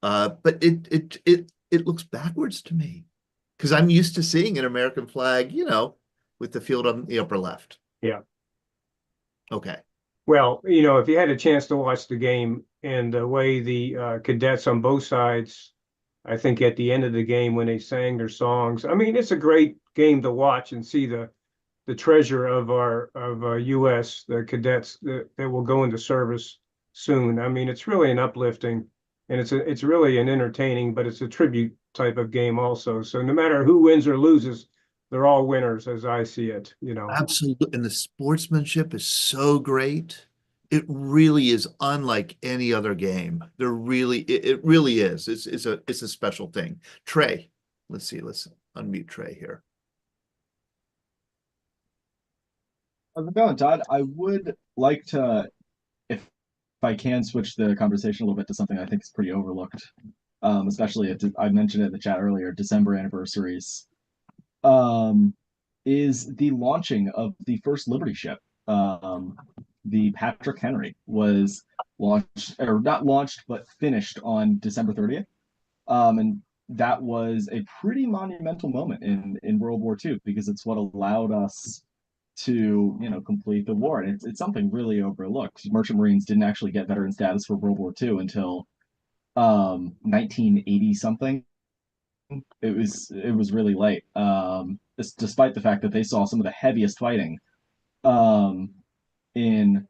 But it looks backwards to me, because I'm used to seeing an American flag, with the field on the upper left. Yeah. Okay. Well, if you had a chance to watch the game and the way the cadets on both sides I think at the end of the game when they sang their songs. I mean, it's a great game to watch and see the treasure of our U.S. the cadets that will go into service soon. I mean, it's really an uplifting, and it's really an entertaining, but it's a tribute type of game also. So no matter who wins or loses, they're all winners as I see it. Absolutely. And the sportsmanship is so great. It really is unlike any other game. It really is. It's a special thing. Trey, let's unmute Trey here. How's it going, Todd? I would like to, if I can, switch the conversation a little bit to something I think is pretty overlooked, especially if I mentioned it in the chat earlier, December anniversaries, is the launching of the first Liberty ship. The Patrick Henry was launched, or not launched, but finished on December 30th. And that was a pretty monumental moment in World War II, because it's what allowed us to complete the war, and it's something really overlooked. Merchant Marines didn't actually get veteran status for World War II until 1980 something. It was really late, despite the fact that they saw some of the heaviest fighting in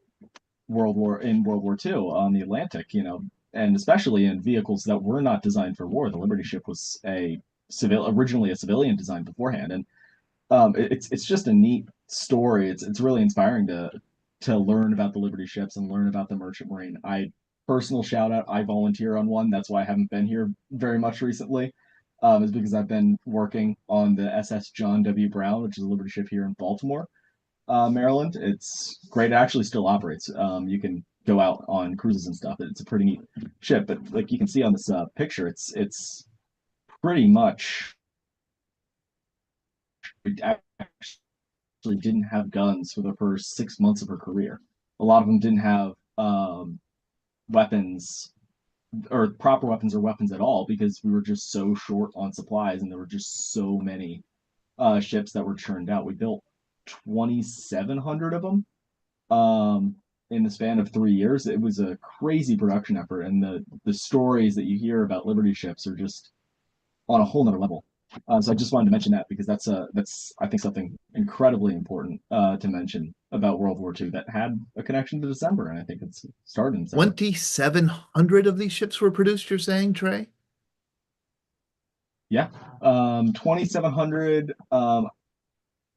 World War II on the Atlantic, and especially in vehicles that were not designed for war. The Liberty ship was originally a civilian design beforehand, and it's just a neat story. It's really inspiring to learn about the Liberty ships and learn about the Merchant Marine. Personal shout out, I volunteer on one. That's why I haven't been here very much recently. Is because I've been working on the SS John W. Brown, which is a Liberty ship here in Baltimore, Maryland. It's great. It actually still operates. You can go out on cruises and stuff. It's a pretty neat ship. But like you can see on this picture, it's pretty much actually didn't have guns for the first 6 months of her career. A lot of them didn't have weapons, or proper weapons, or weapons at all, because we were just so short on supplies, and there were just so many ships that were churned out. We built 2,700 of them in the span of 3 years. It was a crazy production effort, and the stories that you hear about Liberty ships are just on a whole nother level. So I just wanted to mention that, because that's I think something incredibly important to mention about World War II that had a connection to December, and I think it's started in December. 2,700 of these ships were produced, you're saying, Trey? Yeah, 2,700,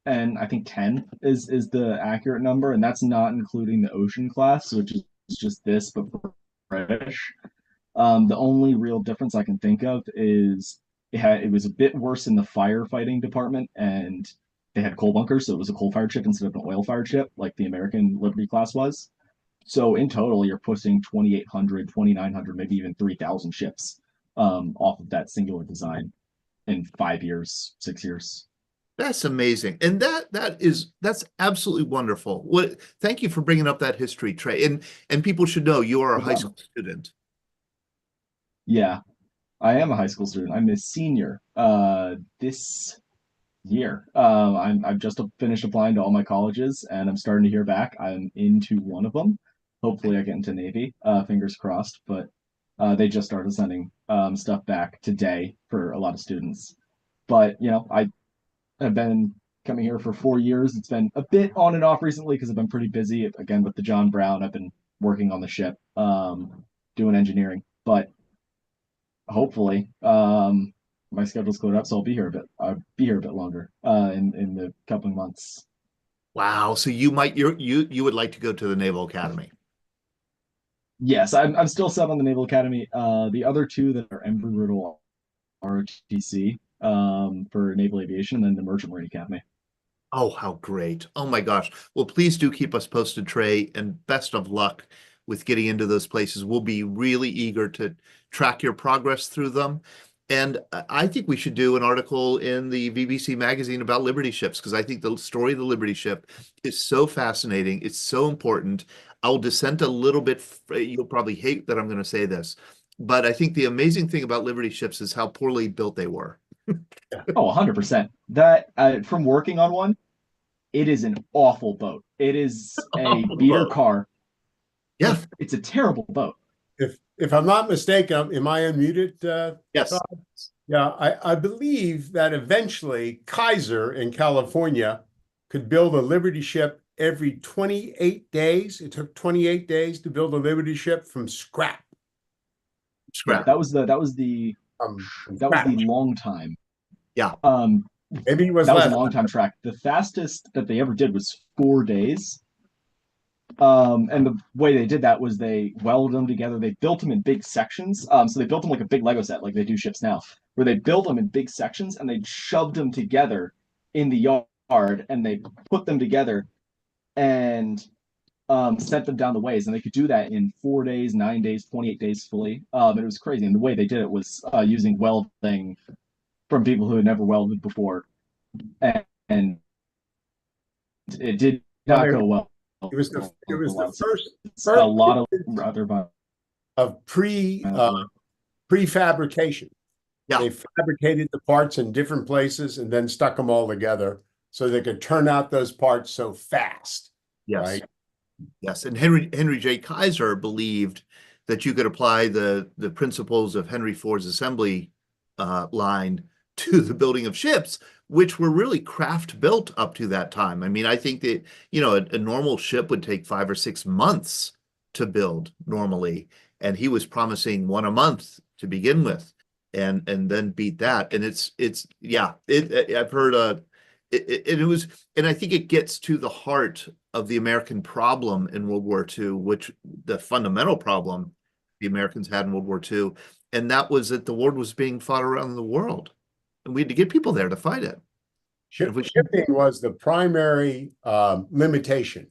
and I think 10 is the accurate number, and that's not including the Ocean class, which is just this, but British. The only real difference I can think of is it was a bit worse in the firefighting department, and they had coal bunkers, so it was a coal-fired ship instead of an oil-fired ship, like the American Liberty class was. So in total, you're pushing 2,800, 2,900, maybe even 3,000 ships off of that singular design in 5 years, 6 years. That's amazing, and that's absolutely wonderful. Thank you for bringing up that history, Trey. And people should know you are a high school student. Yeah, I am a high school student. I'm a senior this year. I've just finished applying to all my colleges, and I'm starting to hear back. I'm into one of them. Hopefully I get into Navy, fingers crossed, but they just started sending stuff back today for a lot of students. But I have been coming here for 4 years. It's been a bit on and off recently because I've been pretty busy. Again, with the John Brown, I've been working on the ship, doing engineering, but hopefully my schedule's cleared up, so I'll be here a bit longer in the couple of months. Wow, so you would like to go to the Naval Academy? Yes, I'm still set on the Naval Academy. The other two that are Embry-Riddle ROTC for Naval Aviation, and then the Merchant Marine Academy. Oh, how great. Oh my gosh. Well, please do keep us posted, Trey, and best of luck with getting into those places. We'll be really eager to track your progress through them. And I think we should do an article in the VBC magazine about Liberty ships, because I think the story of the Liberty ship is so fascinating. It's so important. I'll dissent a little bit. You'll probably hate that I'm going to say this, but I think the amazing thing about Liberty ships is how poorly built they were. Oh, 100%. That from working on one, it is an awful boat. It is a beater car. Yeah, it's a terrible boat. if I'm not mistaken, am I unmuted? Yes. Yeah, I believe that eventually Kaiser in California could build a Liberty ship every 28 days. It took 28 days to build a Liberty ship from scrap. Scrap. That was the long time. Yeah. Maybe it was that was less. a long time track. The fastest that they ever did was 4 days. And the way they did that was they welded them together. They built them in big sections. So they built them like a big Lego set, like they do ships now, where they built them in big sections and they shoved them together in the yard and they put them together and sent them down the ways. And they could do that in 4 days, 9 days, 28 days fully. And it was crazy. And the way they did it was using welding from people who had never welded before. And it did not go well. It was the first a lot of rather of prefabrication. Yeah. They fabricated the parts in different places and then stuck them all together so they could turn out those parts so fast. Yes. Right? Yes. And Henry J. Kaiser believed that you could apply the principles of Henry Ford's assembly line to the building of ships, which were really craft built up to that time. I mean, I think that, a normal ship would take 5 or 6 months to build normally. And he was promising 1 a month to begin with and then beat that. And I've heard and I think it gets to the heart of the American problem in World War II, which the fundamental problem the Americans had in World War II. And that was that the war was being fought around the world. And we had to get people there to fight it. Shipping was the primary limitation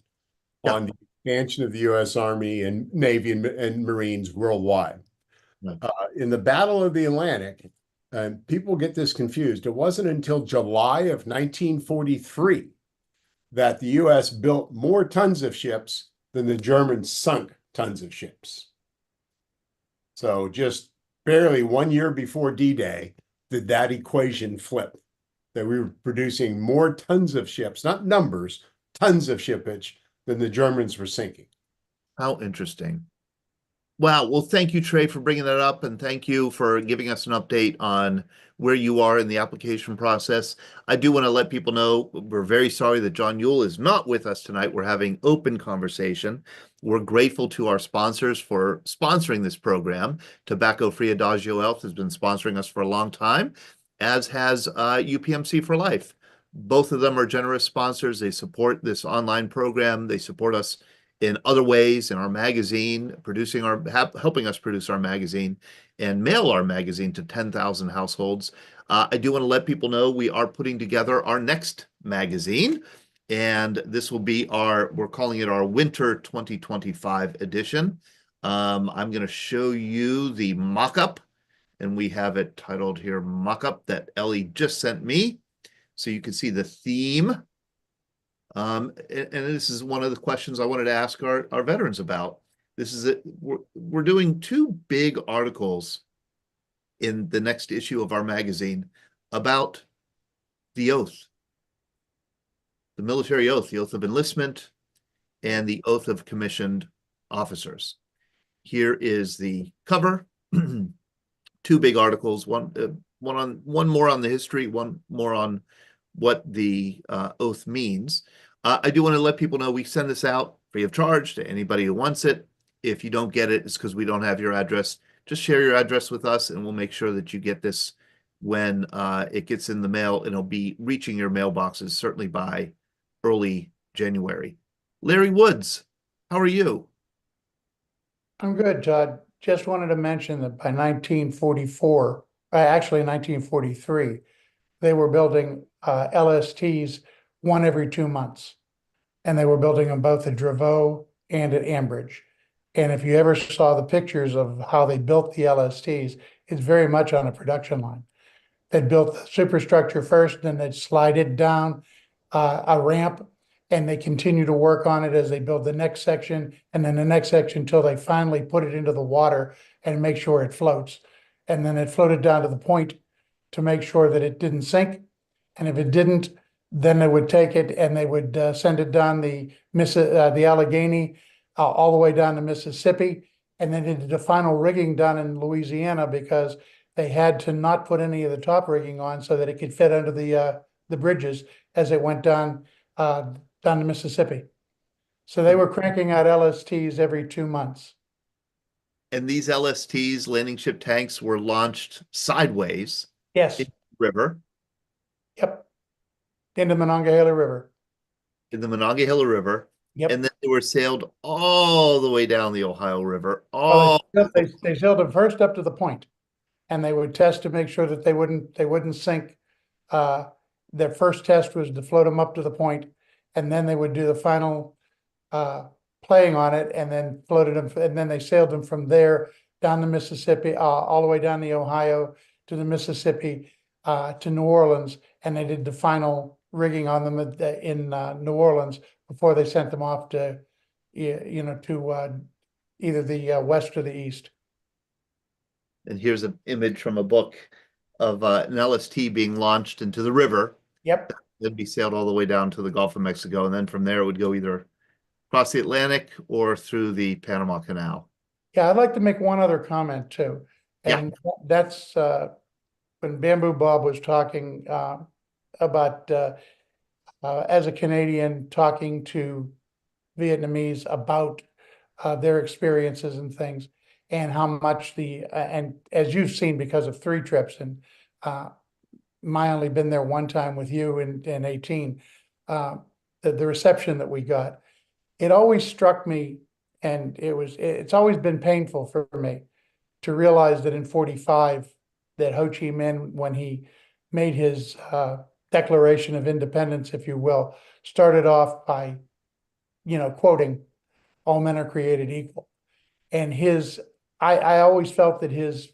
on the expansion of the U.S. Army and Navy and Marines worldwide. In the Battle of the Atlantic, people get this confused. It wasn't until July of 1943 that the U.S. built more tons of ships than the Germans sunk tons of ships. So just barely 1 year before D-Day did that equation flip, that we were producing more tons of ships, not numbers, tons of shippage than the Germans were sinking. How interesting. Wow. Well, thank you, Trey, for bringing that up. And thank you for giving us an update on where you are in the application process. I do want to let people know we're very sorry that John Yuill is not with us tonight. We're having open conversation. We're grateful to our sponsors for sponsoring this program. Tobacco-free Adagio Health has been sponsoring us for a long time, as has UPMC for Life. Both of them are generous sponsors. They support this online program. They support us in other ways in our magazine, helping us produce our magazine and mail our magazine to 10,000 households. I do want to let people know we are putting together our next magazine, and this will be we're calling it our Winter 2025 edition. I'm going to show you the mock-up, and we have it titled here, mock-up, that Ellie just sent me. So you can see the theme. And this is one of the questions I wanted to ask our veterans about. This is it. We're doing 2 big articles in the next issue of our magazine about the oath, the military oath, the oath of enlistment, and the oath of commissioned officers. Here is the cover. 2 big articles, one more on the history, one more on what the oath means. I do want to let people know we send this out free of charge to anybody who wants it. If you don't get it, it's because we don't have your address. Just share your address with us, and we'll make sure that you get this when it gets in the mail, and it'll be reaching your mailboxes certainly by early January. Larry Woods, how are you? I'm good, Todd. Just wanted to mention that by 1944, actually 1943, they were building LSTs 1 every 2 months. And they were building them both at Drevaux and at Ambridge. And if you ever saw the pictures of how they built the LSTs, it's very much on a production line. They'd built the superstructure first, then they'd slide it down a ramp, and they continue to work on it as they build the next section, and then the next section until they finally put it into the water and make sure it floats. And then it floated down to the point to make sure that it didn't sink. And if it didn't, then they would take it and they would send it down the Allegheny all the way down to Mississippi. and then they did the final rigging done in Louisiana because they had to not put any of the top rigging on so that it could fit under the bridges as it went down the Mississippi. So they were cranking out LSTs every 2 months. And these LSTs, landing ship tanks, were launched sideways Yes. in the river, Yep. Into Monongahela River. in the Monongahela River. Yep. And then they were sailed all the way down the Ohio River. Well, they sailed them first up to the point, and they would test to make sure that they wouldn't sink. Their first test was to float them up to the point, and then they would do the final playing on it, and then floated them, and then they sailed them from there down the Mississippi, all the way down the Ohio to the Mississippi, to New Orleans, and they did the final rigging on them in New Orleans before they sent them off to, to either the west or the east. And here's an image from a book of an LST being launched into the river. Yep. It'd be sailed all the way down to the Gulf of Mexico, and then from there it would go either across the Atlantic or through the Panama Canal. Yeah, I'd like to make one other comment too. And that's when Bamboo Bob was talking about as a Canadian talking to Vietnamese about their experiences and things, and how much and as you've seen because of 3 trips, and my only been there one time with you in 18, the reception that we got, it always struck me, and it's always been painful for me to realize that in 45, that Ho Chi Minh, when he made his Declaration of Independence, if you will, started off by, quoting, "All men are created equal." And I always felt that his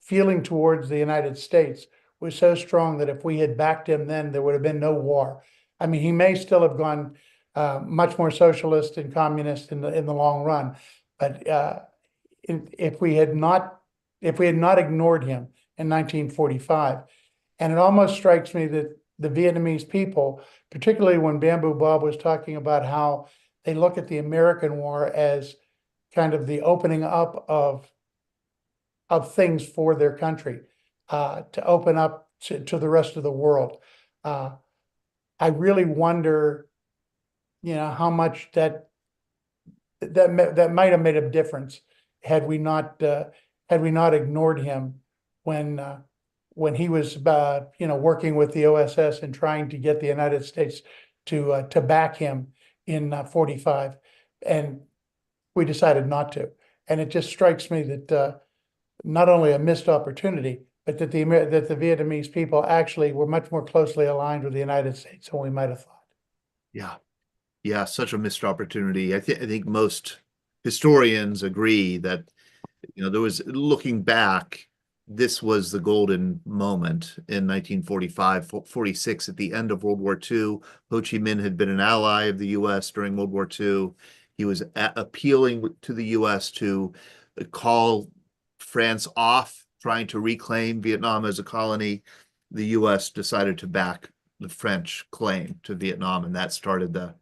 feeling towards the United States was so strong that if we had backed him then, there would have been no war. I mean, he may still have gone much more socialist and communist in the long run, but if we had not ignored him in 1945, and it almost strikes me that the Vietnamese people, particularly when Bamboo Bob was talking about how they look at the American war as kind of the opening up of things for their country, to open up to the rest of the world. I really wonder, how much that might have made a difference had we not ignored him when he was working with the OSS and trying to get the United States to back him in 45, and we decided not to. And it just strikes me that not only a missed opportunity, but that the Vietnamese people actually were much more closely aligned with the United States than we might have thought. Yeah, such a missed opportunity. I think most historians agree that there was, looking back, this was the golden moment in 1945, 46, at the end of World War II. Ho Chi Minh had been an ally of the U.S. during World War II. He was appealing to the U.S. to call France off trying to reclaim Vietnam as a colony. The U.S. decided to back the French claim to Vietnam, and that started the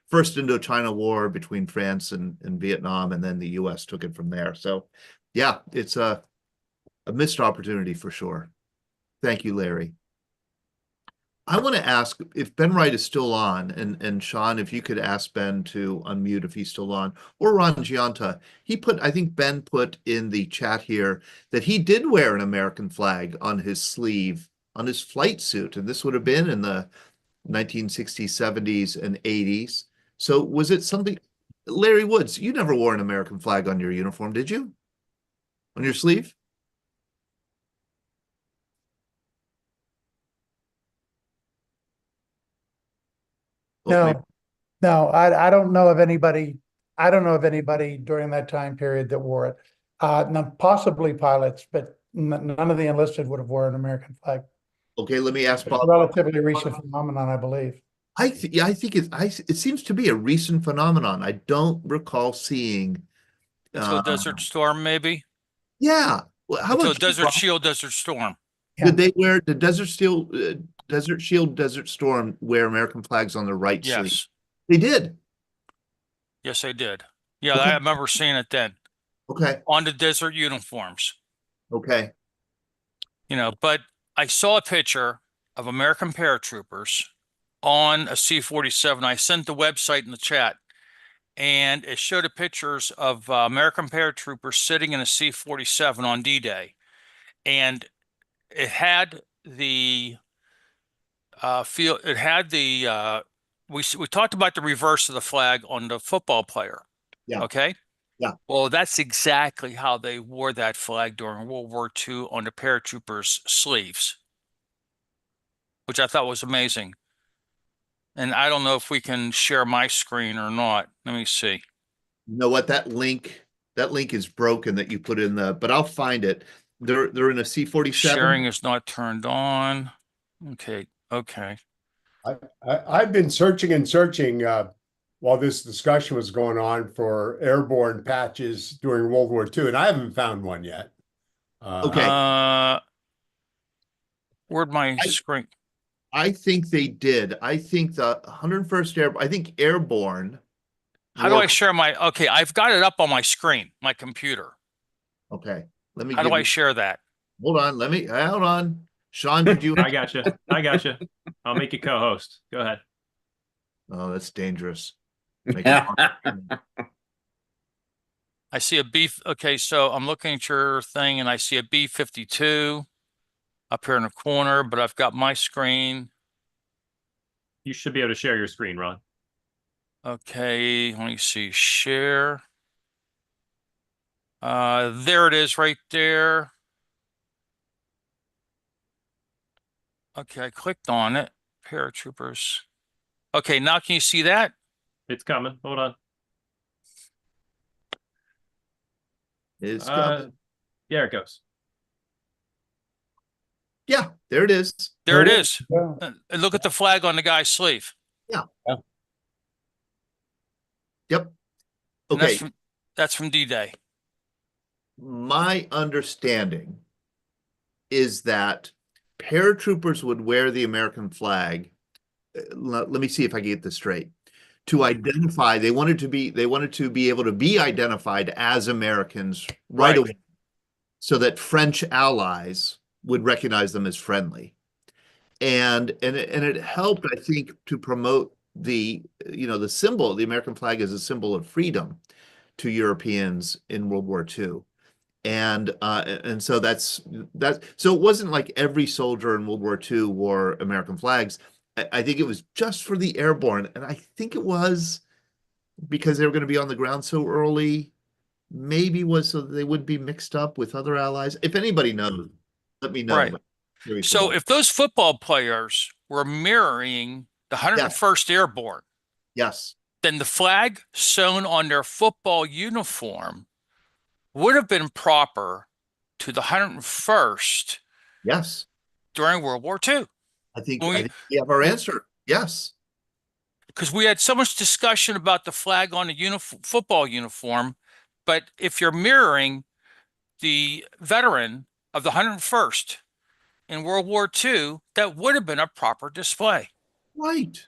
First Indochina War between France and Vietnam, and then the U.S. took it from there. So, yeah, it's a missed opportunity for sure. Thank you, Larry. I want to ask if Ben Wright is still on, and Sean, if you could ask Ben to unmute if he's still on, or Ron Gianta. I think Ben put in the chat here that he did wear an American flag on his sleeve, on his flight suit, and this would have been in the 1960s, 70s, and 80s. So was it something, Larry Woods, you never wore an American flag on your uniform, did you? On your sleeve? No, I don't know of anybody. I don't know of anybody during that time period that wore it. Now, possibly pilots, but none of the enlisted would have worn an American flag. Okay, let me ask It's a Bob. relatively recent phenomenon, I believe. I think it seems to be a recent phenomenon. I don't recall seeing. Until Desert Storm, maybe. Yeah. Well, how Until about Desert Shield, Desert Storm. Yeah. Did they wear the Desert Shield, Desert Storm wear American flags on their right sleeve? Yes. They did. Yes, they did. Yeah, Okay. I remember seeing it then. Okay. on the desert uniforms. Okay. But I saw a picture of American paratroopers on a C-47. I sent the website in the chat, and it showed the pictures of American paratroopers sitting in a C-47 on D-Day, and it had the feel. It had the we talked about the reverse of the flag on the football player. Yeah. Okay. Yeah. Well, that's exactly how they wore that flag during World War II on the paratroopers' sleeves, which I thought was amazing. And I don't know if we can share my screen or not. Let me see. You know what? That link is broken that you put in but I'll find it. They're in a C-47. Sharing is not turned on. Okay. Okay. I've been searching and searching while this discussion was going on for airborne patches during World War II, and I haven't found one yet. Okay. Where'd my screen? I think they did. I think the 101st Airborne, I think airborne. How do I share okay, I've got it up on my screen, my computer. Okay. Let me How do I share that? Hold on. Hold on. Sean, did you? I got you. I'll make you co-host. Go ahead. Oh, that's dangerous. I see a B. Okay, so I'm looking at your thing and I see a B-52 up here in the corner, but I've got my screen. You should be able to share your screen, Ron. Okay, let me see. Share. There it is right there. Okay, I clicked on it. Paratroopers. Okay, now can you see that? It's coming. Hold on. It's coming. There it goes. Yeah, there it is. There it is. Yeah. And look at the flag on the guy's sleeve. Yeah. Yeah. Yep. And Okay. That's from D-Day. My understanding is that paratroopers would wear the American flag. Let me see if I can get this straight. To identify, they wanted to be able to be identified as Americans right away, so that French allies would recognize them as friendly. And it helped, I think, to promote the symbol, the American flag as a symbol of freedom to Europeans in World War II. And so so it wasn't like every soldier in World War II wore American flags. I think it was just for the airborne, and I think it was because they were going to be on the ground so early. Maybe was so that they wouldn't be mixed up with other allies. If anybody knows, let me know. Right. So if those football players were mirroring the 101st Airborne, yes, then the flag sewn on their football uniform would have been proper to the 101st. Yes. During World War II. I think we have our answer. Yes. Because we had so much discussion about the flag on a football uniform, but if you're mirroring the veteran of the 101st in World War II, that would have been a proper display. Right.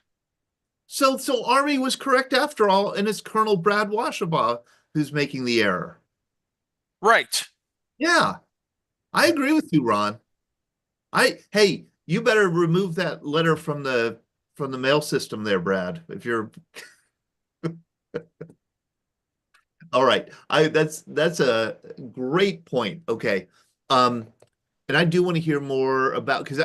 So Army was correct after all, and it's Colonel Brad Washabaugh who's making the error. Right. Yeah. I agree with you, Ron. Hey, you better remove that letter from the mail system there, Brad. If you're all right. That's a great point. Okay. And I do want to hear more about, because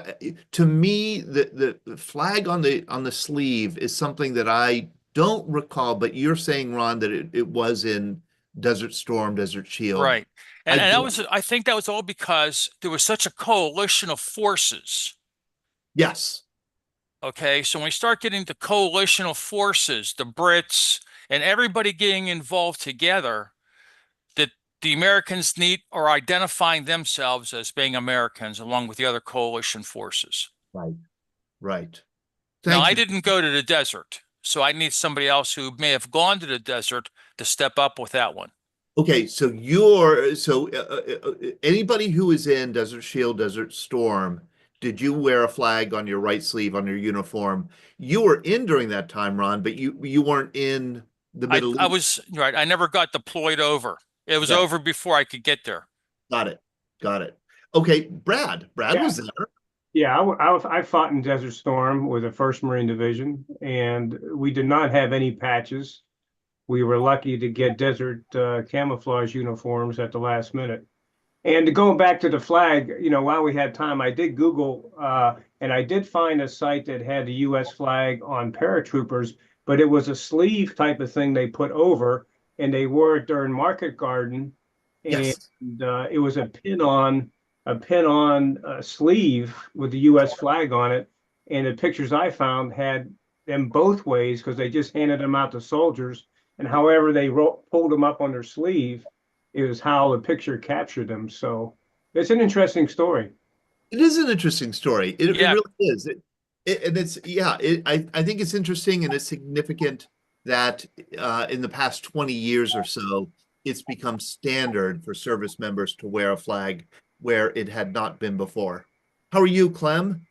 to me the flag on the sleeve is something that I don't recall, but you're saying, Ron, that it was in Desert Storm, Desert Shield. Right. And I think that was all because there was such a coalition of forces. Yes. Okay, so when we start getting the coalition of forces, the Brits and everybody getting involved together, that the Americans are identifying themselves as being Americans along with the other coalition forces. Right. Right. Now, I didn't go to the desert, so I need somebody else who may have gone to the desert to step up with that one. Okay, so anybody who is in Desert Shield, Desert Storm, did you wear a flag on your right sleeve on your uniform? You were in during that time, Ron, but you weren't in the Middle East. I was right. I never got deployed over. It was Yeah. over before I could get there. Got it. Got it. Okay, Brad. Brad Yeah. was there. Yeah, I fought in Desert Storm with the 1st Marine Division, and we did not have any patches. We were lucky to get desert camouflage uniforms at the last minute. And going back to the flag, while we had time, I did Google, and I did find a site that had the U.S. flag on paratroopers, but it was a sleeve type of thing they put over, and they wore it during Market Garden, and Yes. it was a pin-on sleeve with the U.S. flag on it. And the pictures I found had them both ways because they just handed them out to soldiers, and however they pulled them up on their sleeve is how the picture captured them. So it's an interesting story. It is an interesting story. It Yeah. really is. And it's, yeah, I think it's interesting and it's significant that in the past 20 years or so, it's become standard for service members to wear a flag where it had not been before. How are you, Clem?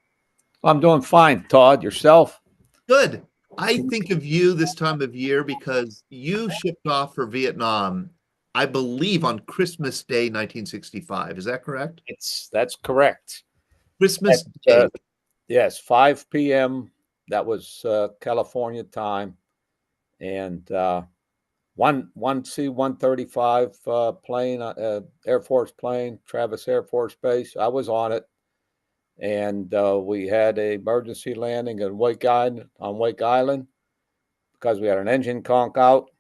I'm doing fine, Todd. Yourself? Good. I think of you this time of year because you shipped off for Vietnam, I believe, on Christmas Day, 1965. Is that correct? That's correct. Christmas Day. Yes, 5 p.m. That was California time, and one C-135 plane, Air Force plane, Travis Air Force Base. I was on it, and we had an emergency landing on Wake Island because we had an engine conk out.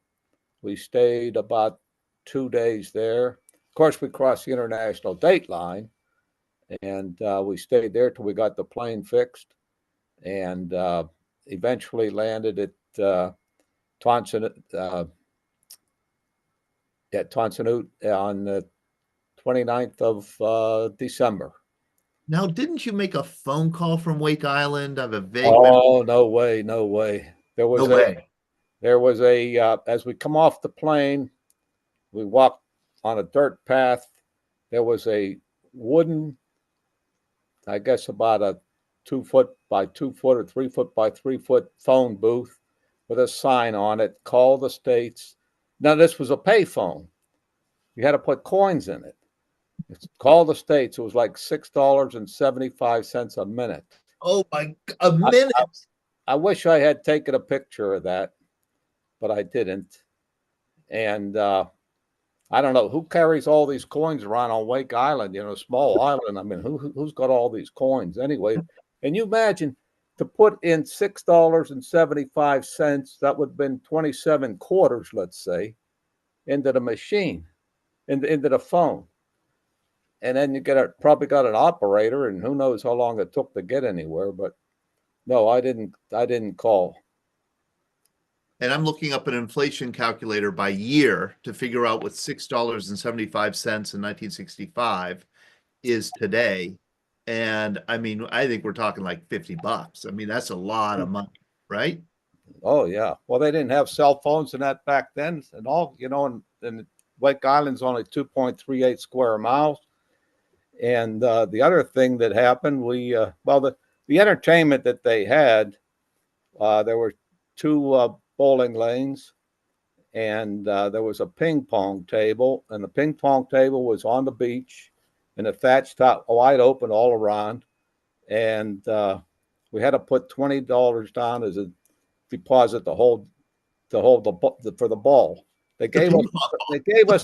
We stayed about 2 days there. Of course, we crossed the international date line, and we stayed there till we got the plane fixed, and eventually landed at Tonsanut on the 29th of December. Now, didn't you make a phone call from Wake Island? I have a vague Oh, no way, no way. There was as we come off the plane, we walked on a dirt path. There was a wooden, I guess about a 2 foot by 2 foot or 3 foot by 3 foot phone booth with a sign on it, call the States. Now, this was a pay phone. You had to put coins in it. It's call the States. It was like $6.75 a minute. Oh my, a minute. I wish I had taken a picture of that, but I didn't. And I don't know who carries all these coins around on Wake Island, small island. I mean, who's got all these coins anyway? And you imagine to put in $6.75, that would have been 27 quarters, let's say, into the machine, into the phone. And then you probably got an operator, and who knows how long it took to get anywhere. But no, I didn't call. And I'm looking up an inflation calculator by year to figure out what $6.75 in 1965 is today. And I mean, I think we're talking like $50. I mean, that's a lot of money, right? Oh yeah. Well, they didn't have cell phones and that back then, and all, and Wake Island's only 2.38 square miles. And the other thing that happened, the entertainment that they had, there were 2 bowling lanes, and there was a ping pong table, and the ping pong table was on the beach, and the thatch top wide open all around, and we had to put $20 down as a deposit to hold for the ball. They gave us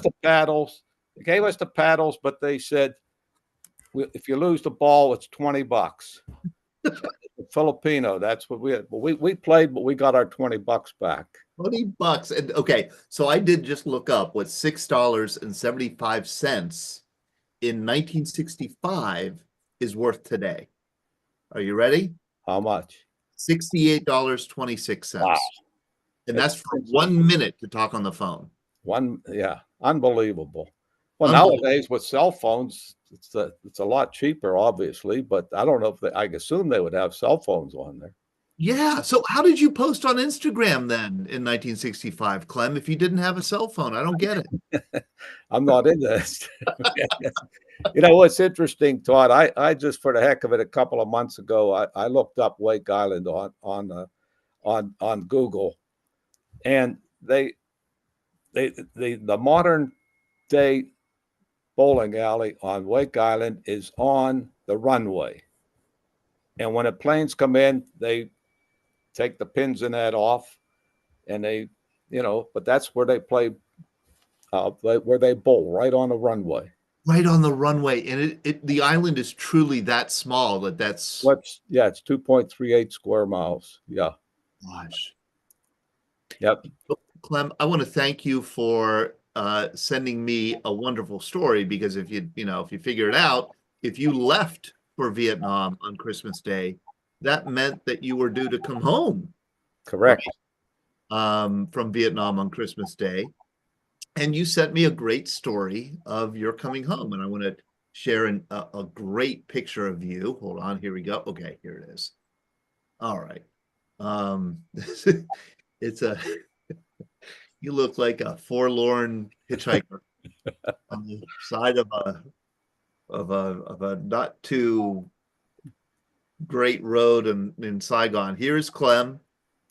the paddles. They gave us the paddles, but they said, if you lose the ball, it's $20. Filipino, that's what we had. We played, but we got our $20 back. $20. And okay, so I did just look up what $6.75 in 1965 is worth today. Are you ready? How much? $68.26. Wow. And that's for 1 minute to talk on the phone. Unbelievable. Well, nowadays with cell phones, it's a lot cheaper, obviously, but I don't know I assume they would have cell phones on there. Yeah. So how did you post on Instagram then in 1965, Clem, if you didn't have a cell phone? I don't get it. I'm not into this. What's interesting, Todd, I just, for the heck of it, a couple of months ago, I looked up Wake Island on Google, and the modern day bowling alley on Wake Island is on the runway. And when the planes come in, they take the pins in that off, and they, but that's where they play, where they bowl, right on the runway. Right on the runway. And the island is truly that small that's. Yeah, it's 2.38 square miles. Yeah. Gosh. Yep. Clem, I want to thank you for sending me a wonderful story, because if you figure it out, if you left for Vietnam on Christmas Day, that meant that you were due to come home. Correct. Right? From Vietnam on Christmas Day. And you sent me a great story of your coming home. And I want to share a great picture of you. Hold on, here we go. Okay, here it is. All right. It's you look like a forlorn hitchhiker on the side of a not too great road in Saigon. Here's Clem.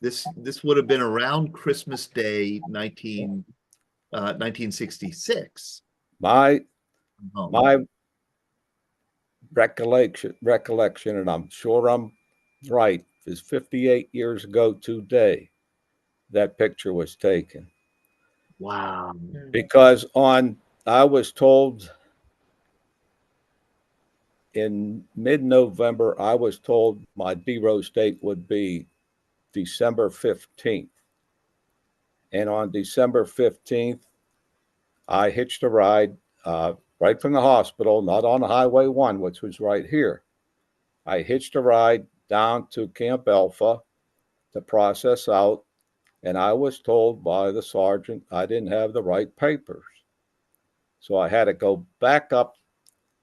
This would have been around Christmas Day, 1966. My recollection, and I'm sure I'm right, is 58 years ago today that picture was taken. Wow. Because I was told in mid-November, I was told my D-Rose date would be December 15th. And on December 15th, I hitched a ride right from the hospital, not on Highway 1, which was right here. I hitched a ride down to Camp Alpha to process out, and I was told by the sergeant I didn't have the right papers. So I had to go back up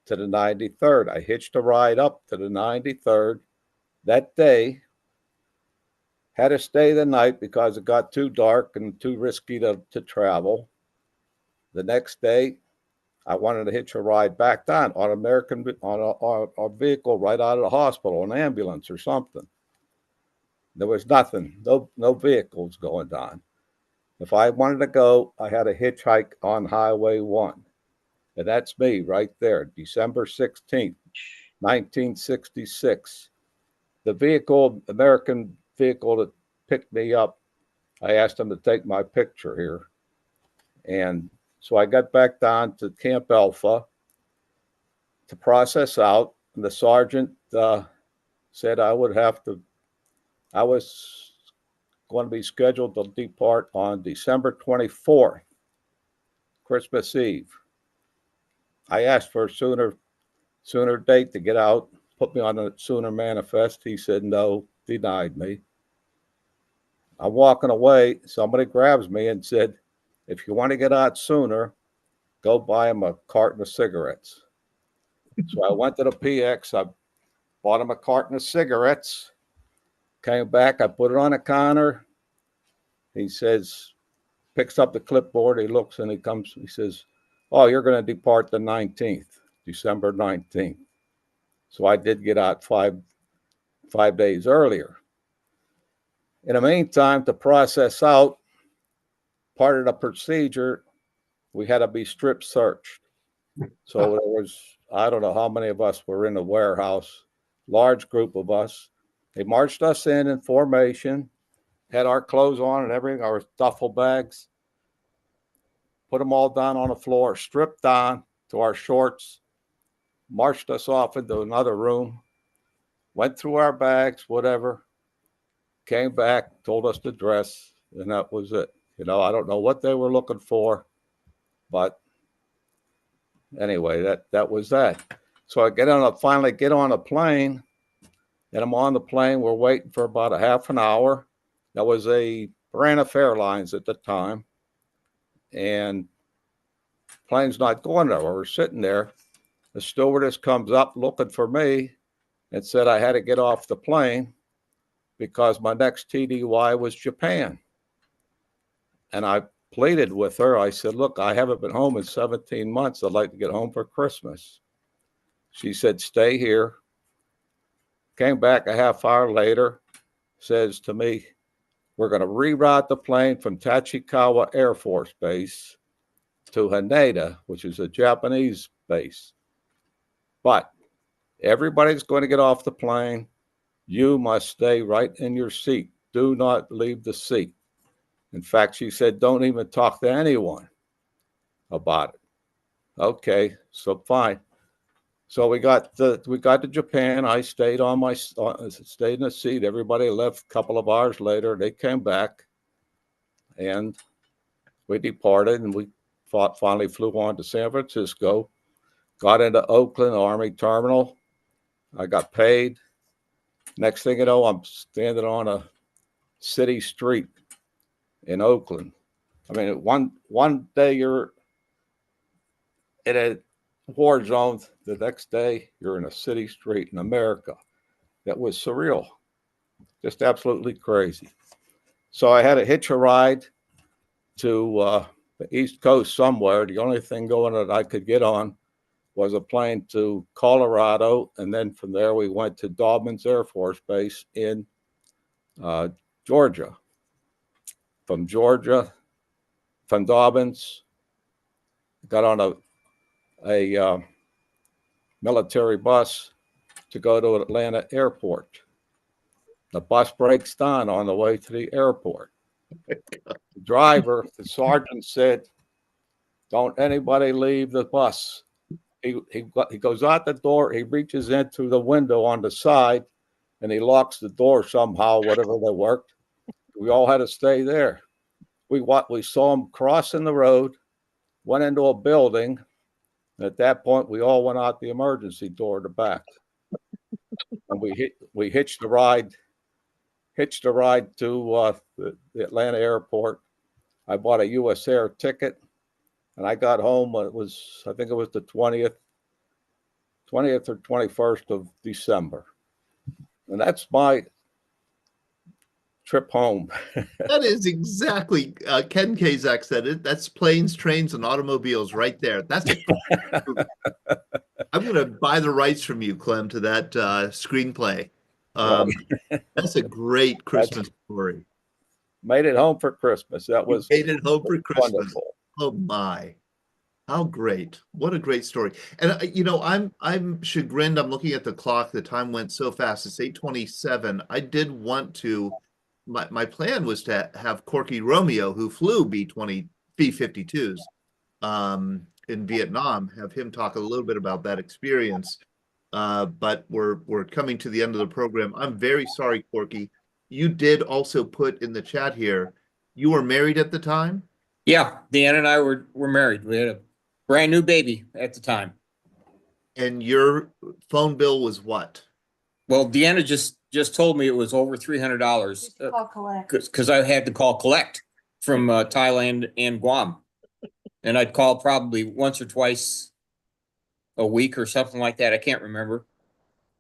to the 93rd. I hitched a ride up to the 93rd that day, had to stay the night because it got too dark and too risky to travel. The next day, I wanted to hitch a ride back down on a vehicle right out of the hospital, an ambulance or something. There was nothing, no vehicles going down. If I wanted to go, I had to hitchhike on Highway 1. And that's me right there, December 16th, 1966. The American vehicle that picked me up, I asked them to take my picture here. And so I got back down to Camp Alpha to process out. And the sergeant said I was going to be scheduled to depart on December 24th, Christmas Eve. I asked for a sooner date to get out, put me on a sooner manifest. He said no, denied me. I'm walking away. Somebody grabs me and said, if you want to get out sooner, go buy him a carton of cigarettes. So I went to the PX. I bought him a carton of cigarettes. Came back. I put it on the counter. He says, picks up the clipboard. He looks and he says, oh, you're going to depart the 19th, December 19th. So I did get out five days earlier. In the meantime, to process out, part of the procedure, we had to be strip searched. So there was, I don't know how many of us were in the warehouse, large group of us. They marched us in formation, had our clothes on and everything, our duffel bags, put them all down on the floor, stripped down to our shorts, marched us off into another room, went through our bags, whatever, came back, told us to dress, and that was it. I don't know what they were looking for, but anyway, that was that. So I finally get on a plane, and I'm on the plane. We're waiting for about a half an hour. That was a Braniff Airlines at the time, and plane's not going nowhere. We're sitting there. The stewardess comes up looking for me and said I had to get off the plane because my next TDY was Japan. And I pleaded with her. I said, look, I haven't been home in 17 months. I'd like to get home for Christmas. She said, stay here. Came back a half hour later, says to me, we're going to reroute the plane from Tachikawa Air Force Base to Haneda, which is a Japanese base. But everybody's going to get off the plane. You must stay right in your seat. Do not leave the seat. In fact, she said, don't even talk to anyone about it. Okay, so fine. So we got to Japan. I stayed stayed in the seat. Everybody left a couple of hours later. They came back, and we departed, and we finally flew on to San Francisco. Got into Oakland Army Terminal. I got paid. Next thing you know, I'm standing on a city street in Oakland. I mean, one day you're in a war zone, the next day you're in a city street in America. That was surreal, just absolutely crazy. So I had to hitch a ride to the East Coast somewhere. The only thing going that I could get on was a plane to Colorado, and then from there we went to Dobbins Air Force Base in Georgia. From Dobbins, got on a military bus to go to Atlanta Airport. The bus breaks down on the way to the airport. The driver, the sergeant said, "Don't anybody leave the bus." He goes out the door, he reaches in through the window on the side, and he locks the door somehow, whatever that worked. We all had to stay there. We saw him crossing the road, went into a building, and at that point, we all went out the emergency door at the back. And we hitched a ride to the Atlanta airport. I bought a US Air ticket, and I got home. I think it was the 20th or 21st of December. And that's my trip home. That is exactly, Ken Kazak said it. That's planes, trains, and automobiles right there. That's I'm going to buy the rights from you, Clem, to that screenplay. That's a great Christmas story. Made it home for Christmas. That was made it home for Christmas. Wonderful. Oh my, how great! What a great story. And I'm chagrined. I'm looking at the clock. The time went so fast. It's 8:27. I did want to. My plan was to have Corky Romeo, who flew B-52s in Vietnam, have him talk a little bit about that experience. But we're coming to the end of the program. I'm very sorry, Corky. You did also put in the chat here, you were married at the time? Yeah, Deanna and I were married. We had a brand new baby at the time. And your phone bill was what? Well, Deanna just told me it was over $300 because I had to call collect from Thailand and Guam. And I'd call probably once or twice a week or something like that. I can't remember.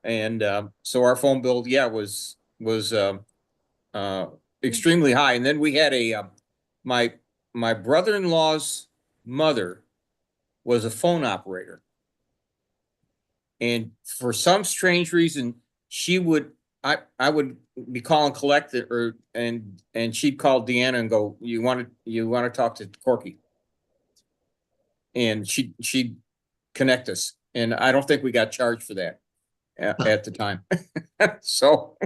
And so our phone bill, was extremely high. And then we had my brother-in-law's mother was a phone operator. And for some strange reason, I would be calling collect and she'd call Deanna and go, you want to talk to Corky? And she'd connect us. And I don't think we got charged for that at the time. So.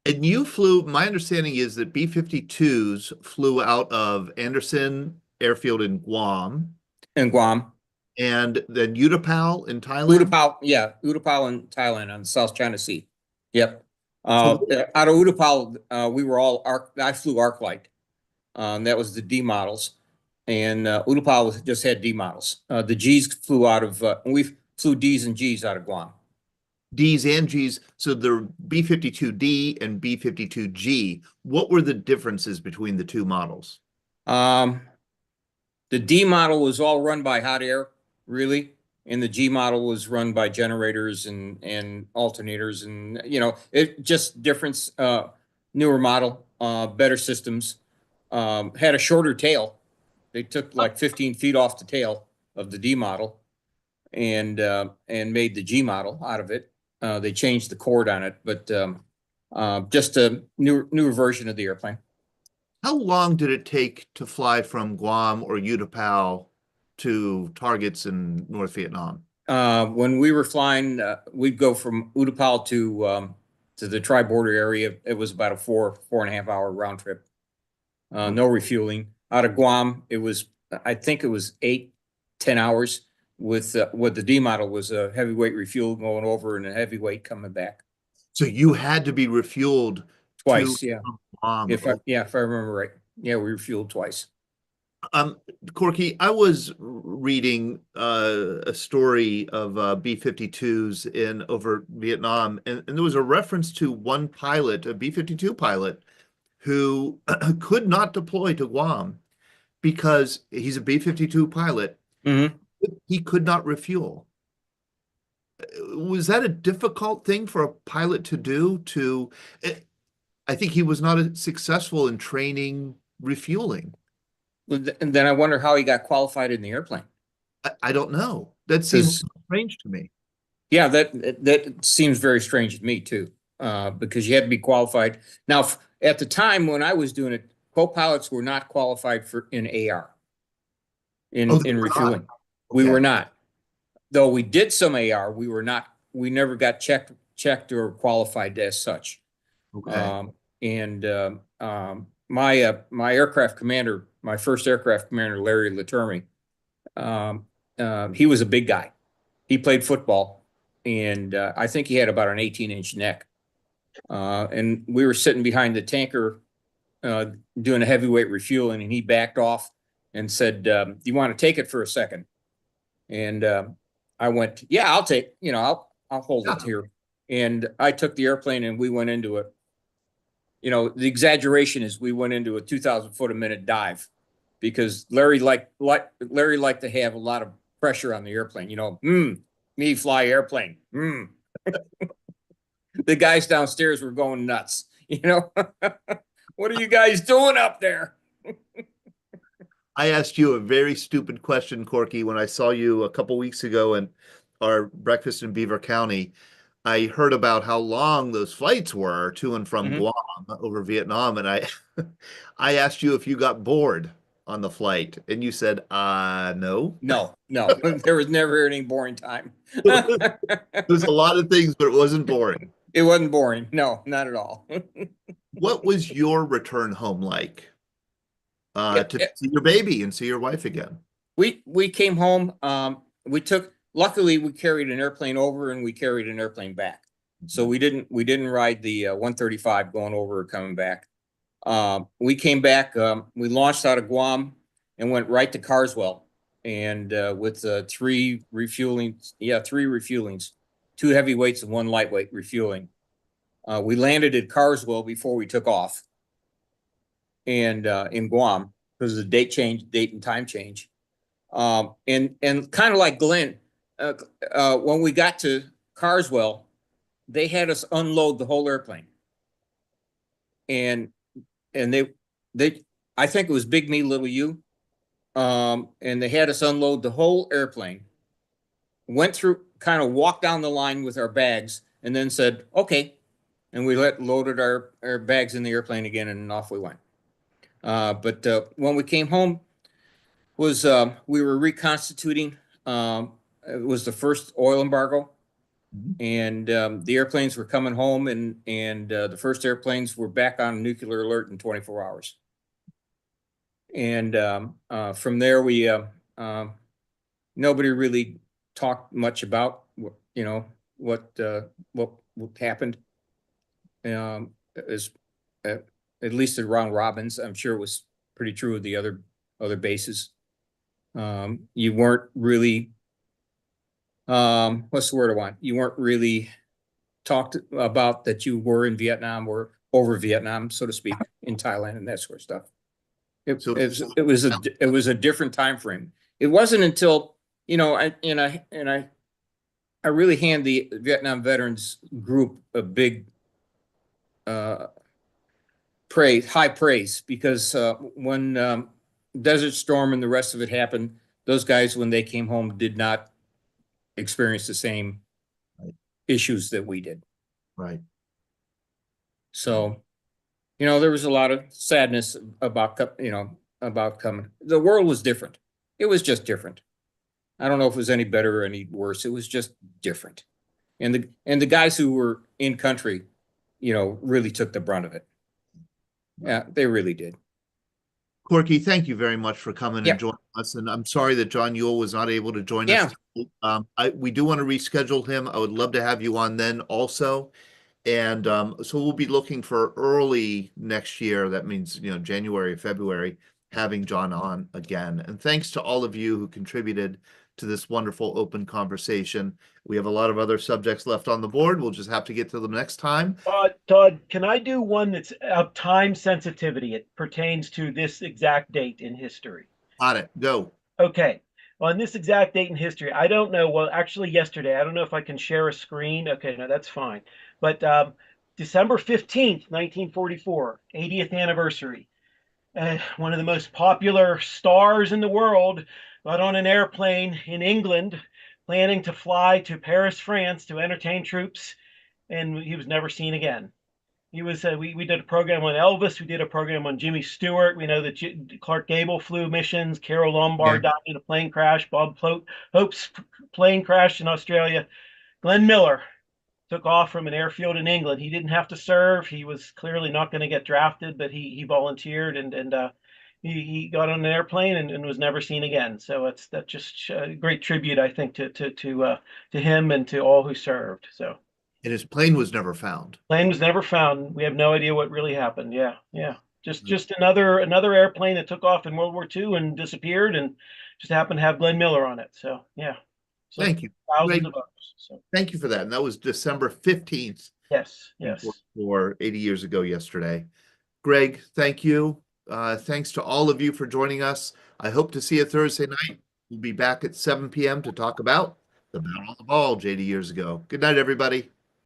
And you flew, my understanding is that B-52s flew out of Andersen Airfield in Guam. In Guam. And then Utapao in Thailand? Utapao in Thailand on the South China Sea. Yep. Out of Utapao, we were all I flew ArcLight. That was the D models. And Utapao just had D models. The Gs flew out of, we flew Ds and Gs out of Guam. Ds and Gs. So the B-52D and B-52G, what were the differences between the two models? The D model was all run by hot air, really. And the G model was run by generators and alternators and, it just difference, newer model, better systems, had a shorter tail. They took like 15 feet off the tail of the D model and made the G model out of it. They changed the cord on it, but just a newer version of the airplane. How long did it take to fly from Guam or Utapao to targets in North Vietnam? When we were flying, we'd go from Utapao to the tri-border area. It was about a 4.5 hour round trip. No refueling. Out of Guam, I think it was 8-10 hours with what the D model was a heavyweight refuel going over and a heavyweight coming back. So you had to be refueled Twice, to yeah. Guam. If I remember right. Yeah, we refueled twice. Corky, I was reading a story of B-52s over Vietnam, and there was a reference to one pilot, a B-52 pilot, who could not deploy to Guam because he's a B-52 pilot. Mm-hmm. He could not refuel. Was that a difficult thing for a pilot to do? I think he was not successful in training refueling. And then I wonder how he got qualified in the airplane. I don't know. That seems strange to me. Yeah, that seems very strange to me too, because you had to be qualified. Now, at the time when I was doing it, co-pilots were not qualified in AR, in refueling. Okay. We were not. Though we did some AR, we were not. We never got checked or qualified as such. Okay. My aircraft commander, my first aircraft commander, Larry Laterme, he was a big guy. He played football, and I think he had about an 18-inch neck. And we were sitting behind the tanker doing a heavyweight refueling, and he backed off and said, "Do you want to take it for a second?" And I went, "Yeah, I'll take. I'll hold it here." And I took the airplane, and we went into it. The exaggeration is we went into a 2,000 foot a minute dive because Larry liked to have a lot of pressure on the airplane. Me fly airplane. The guys downstairs were going nuts. What are you guys doing up there? I asked you a very stupid question, Corky, when I saw you a couple weeks ago in our breakfast in Beaver County. I heard about how long those flights were to and from Guam over Vietnam, and I asked you if you got bored on the flight, and you said, no. No, there was never any boring time. There was a lot of things, but it wasn't boring. It wasn't boring. No, not at all. What was your return home like? To see your baby and see your wife again? We came home. Luckily, we carried an airplane over and we carried an airplane back. So we didn't ride the 135 going over or coming back. We came back. We launched out of Guam and went right to Carswell, and with 3 refuelings. Yeah, 3 refuelings, 2 heavyweights and 1 lightweight refueling. We landed at Carswell before we took off, and in Guam because of the date and time change. And kind of like Glenn. When we got to Carswell, they had us unload the whole airplane, and they I think it was Big Me, Little You, and they had us unload the whole airplane. Went through, kind of walked down the line with our bags, and then said, "Okay," and we loaded our bags in the airplane again, and off we went. But when we came home, we were reconstituting. It was the first oil embargo, and the airplanes were coming home, and the first airplanes were back on nuclear alert in 24 hours. And from there, we nobody really talked much about what happened. As at least around Robbins, I'm sure it was pretty true of the other bases. You weren't really. What's the word I want? You weren't really talked about that you were in Vietnam or over Vietnam, so to speak, in Thailand and that sort of stuff. It was a different time frame. It wasn't until I really hand the Vietnam Veterans Group a big high praise, because when Desert Storm and the rest of it happened, those guys, when they came home, did not experience the same issues that we did. Right. So, there was a lot of sadness about coming. The world was different. It was just different. I don't know if it was any better or any worse. It was just different. And the guys who were in country, really took the brunt of it. Yeah, they really did. Corky, thank you very much for coming Yeah. and joining us. And I'm sorry that John Yuill was not able to join Yeah. us tonight. We do want to reschedule him. I would love to have you on then also. And so we'll be looking for early next year. That means, January, February, having John on again. And thanks to all of you who contributed to this wonderful open conversation. We have a lot of other subjects left on the board. We'll just have to get to them next time. Todd, can I do one that's of time sensitivity? It pertains to this exact date in history. Got it. Go. Okay. On this exact date in history, I don't know. Well, actually, yesterday, I don't know if I can share a screen. Okay, no, that's fine. But December 15th, 1944, 80th anniversary. One of the most popular stars in the world got on an airplane in England, planning to fly to Paris, France to entertain troops, and he was never seen again. He was we did a program on Elvis. We did a program on Jimmy Stewart. We know that Clark Gable flew missions. Carol Lombard died in a plane crash. Bob Hope's plane crashed in Australia. Glenn Miller took off from an airfield in England. He didn't have to serve. He was clearly not going to get drafted, but he volunteered and he got on an airplane and was never seen again. So that's just a great tribute, I think, to him and to all who served. So. And his plane was never found. Plane was never found. We have no idea what really happened. Yeah. Just another airplane that took off in World War II and disappeared, and just happened to have Glenn Miller on it. So yeah. So thank you. Thousands of others. So. Thank you for that. And that was December 15th. Yes. For 80 years ago yesterday. Greg, thank you. Thanks to all of you for joining us. I hope to see you Thursday night. We'll be back at 7 p.m. to talk about the Battle of the Bulge 80 years ago. Good night, everybody.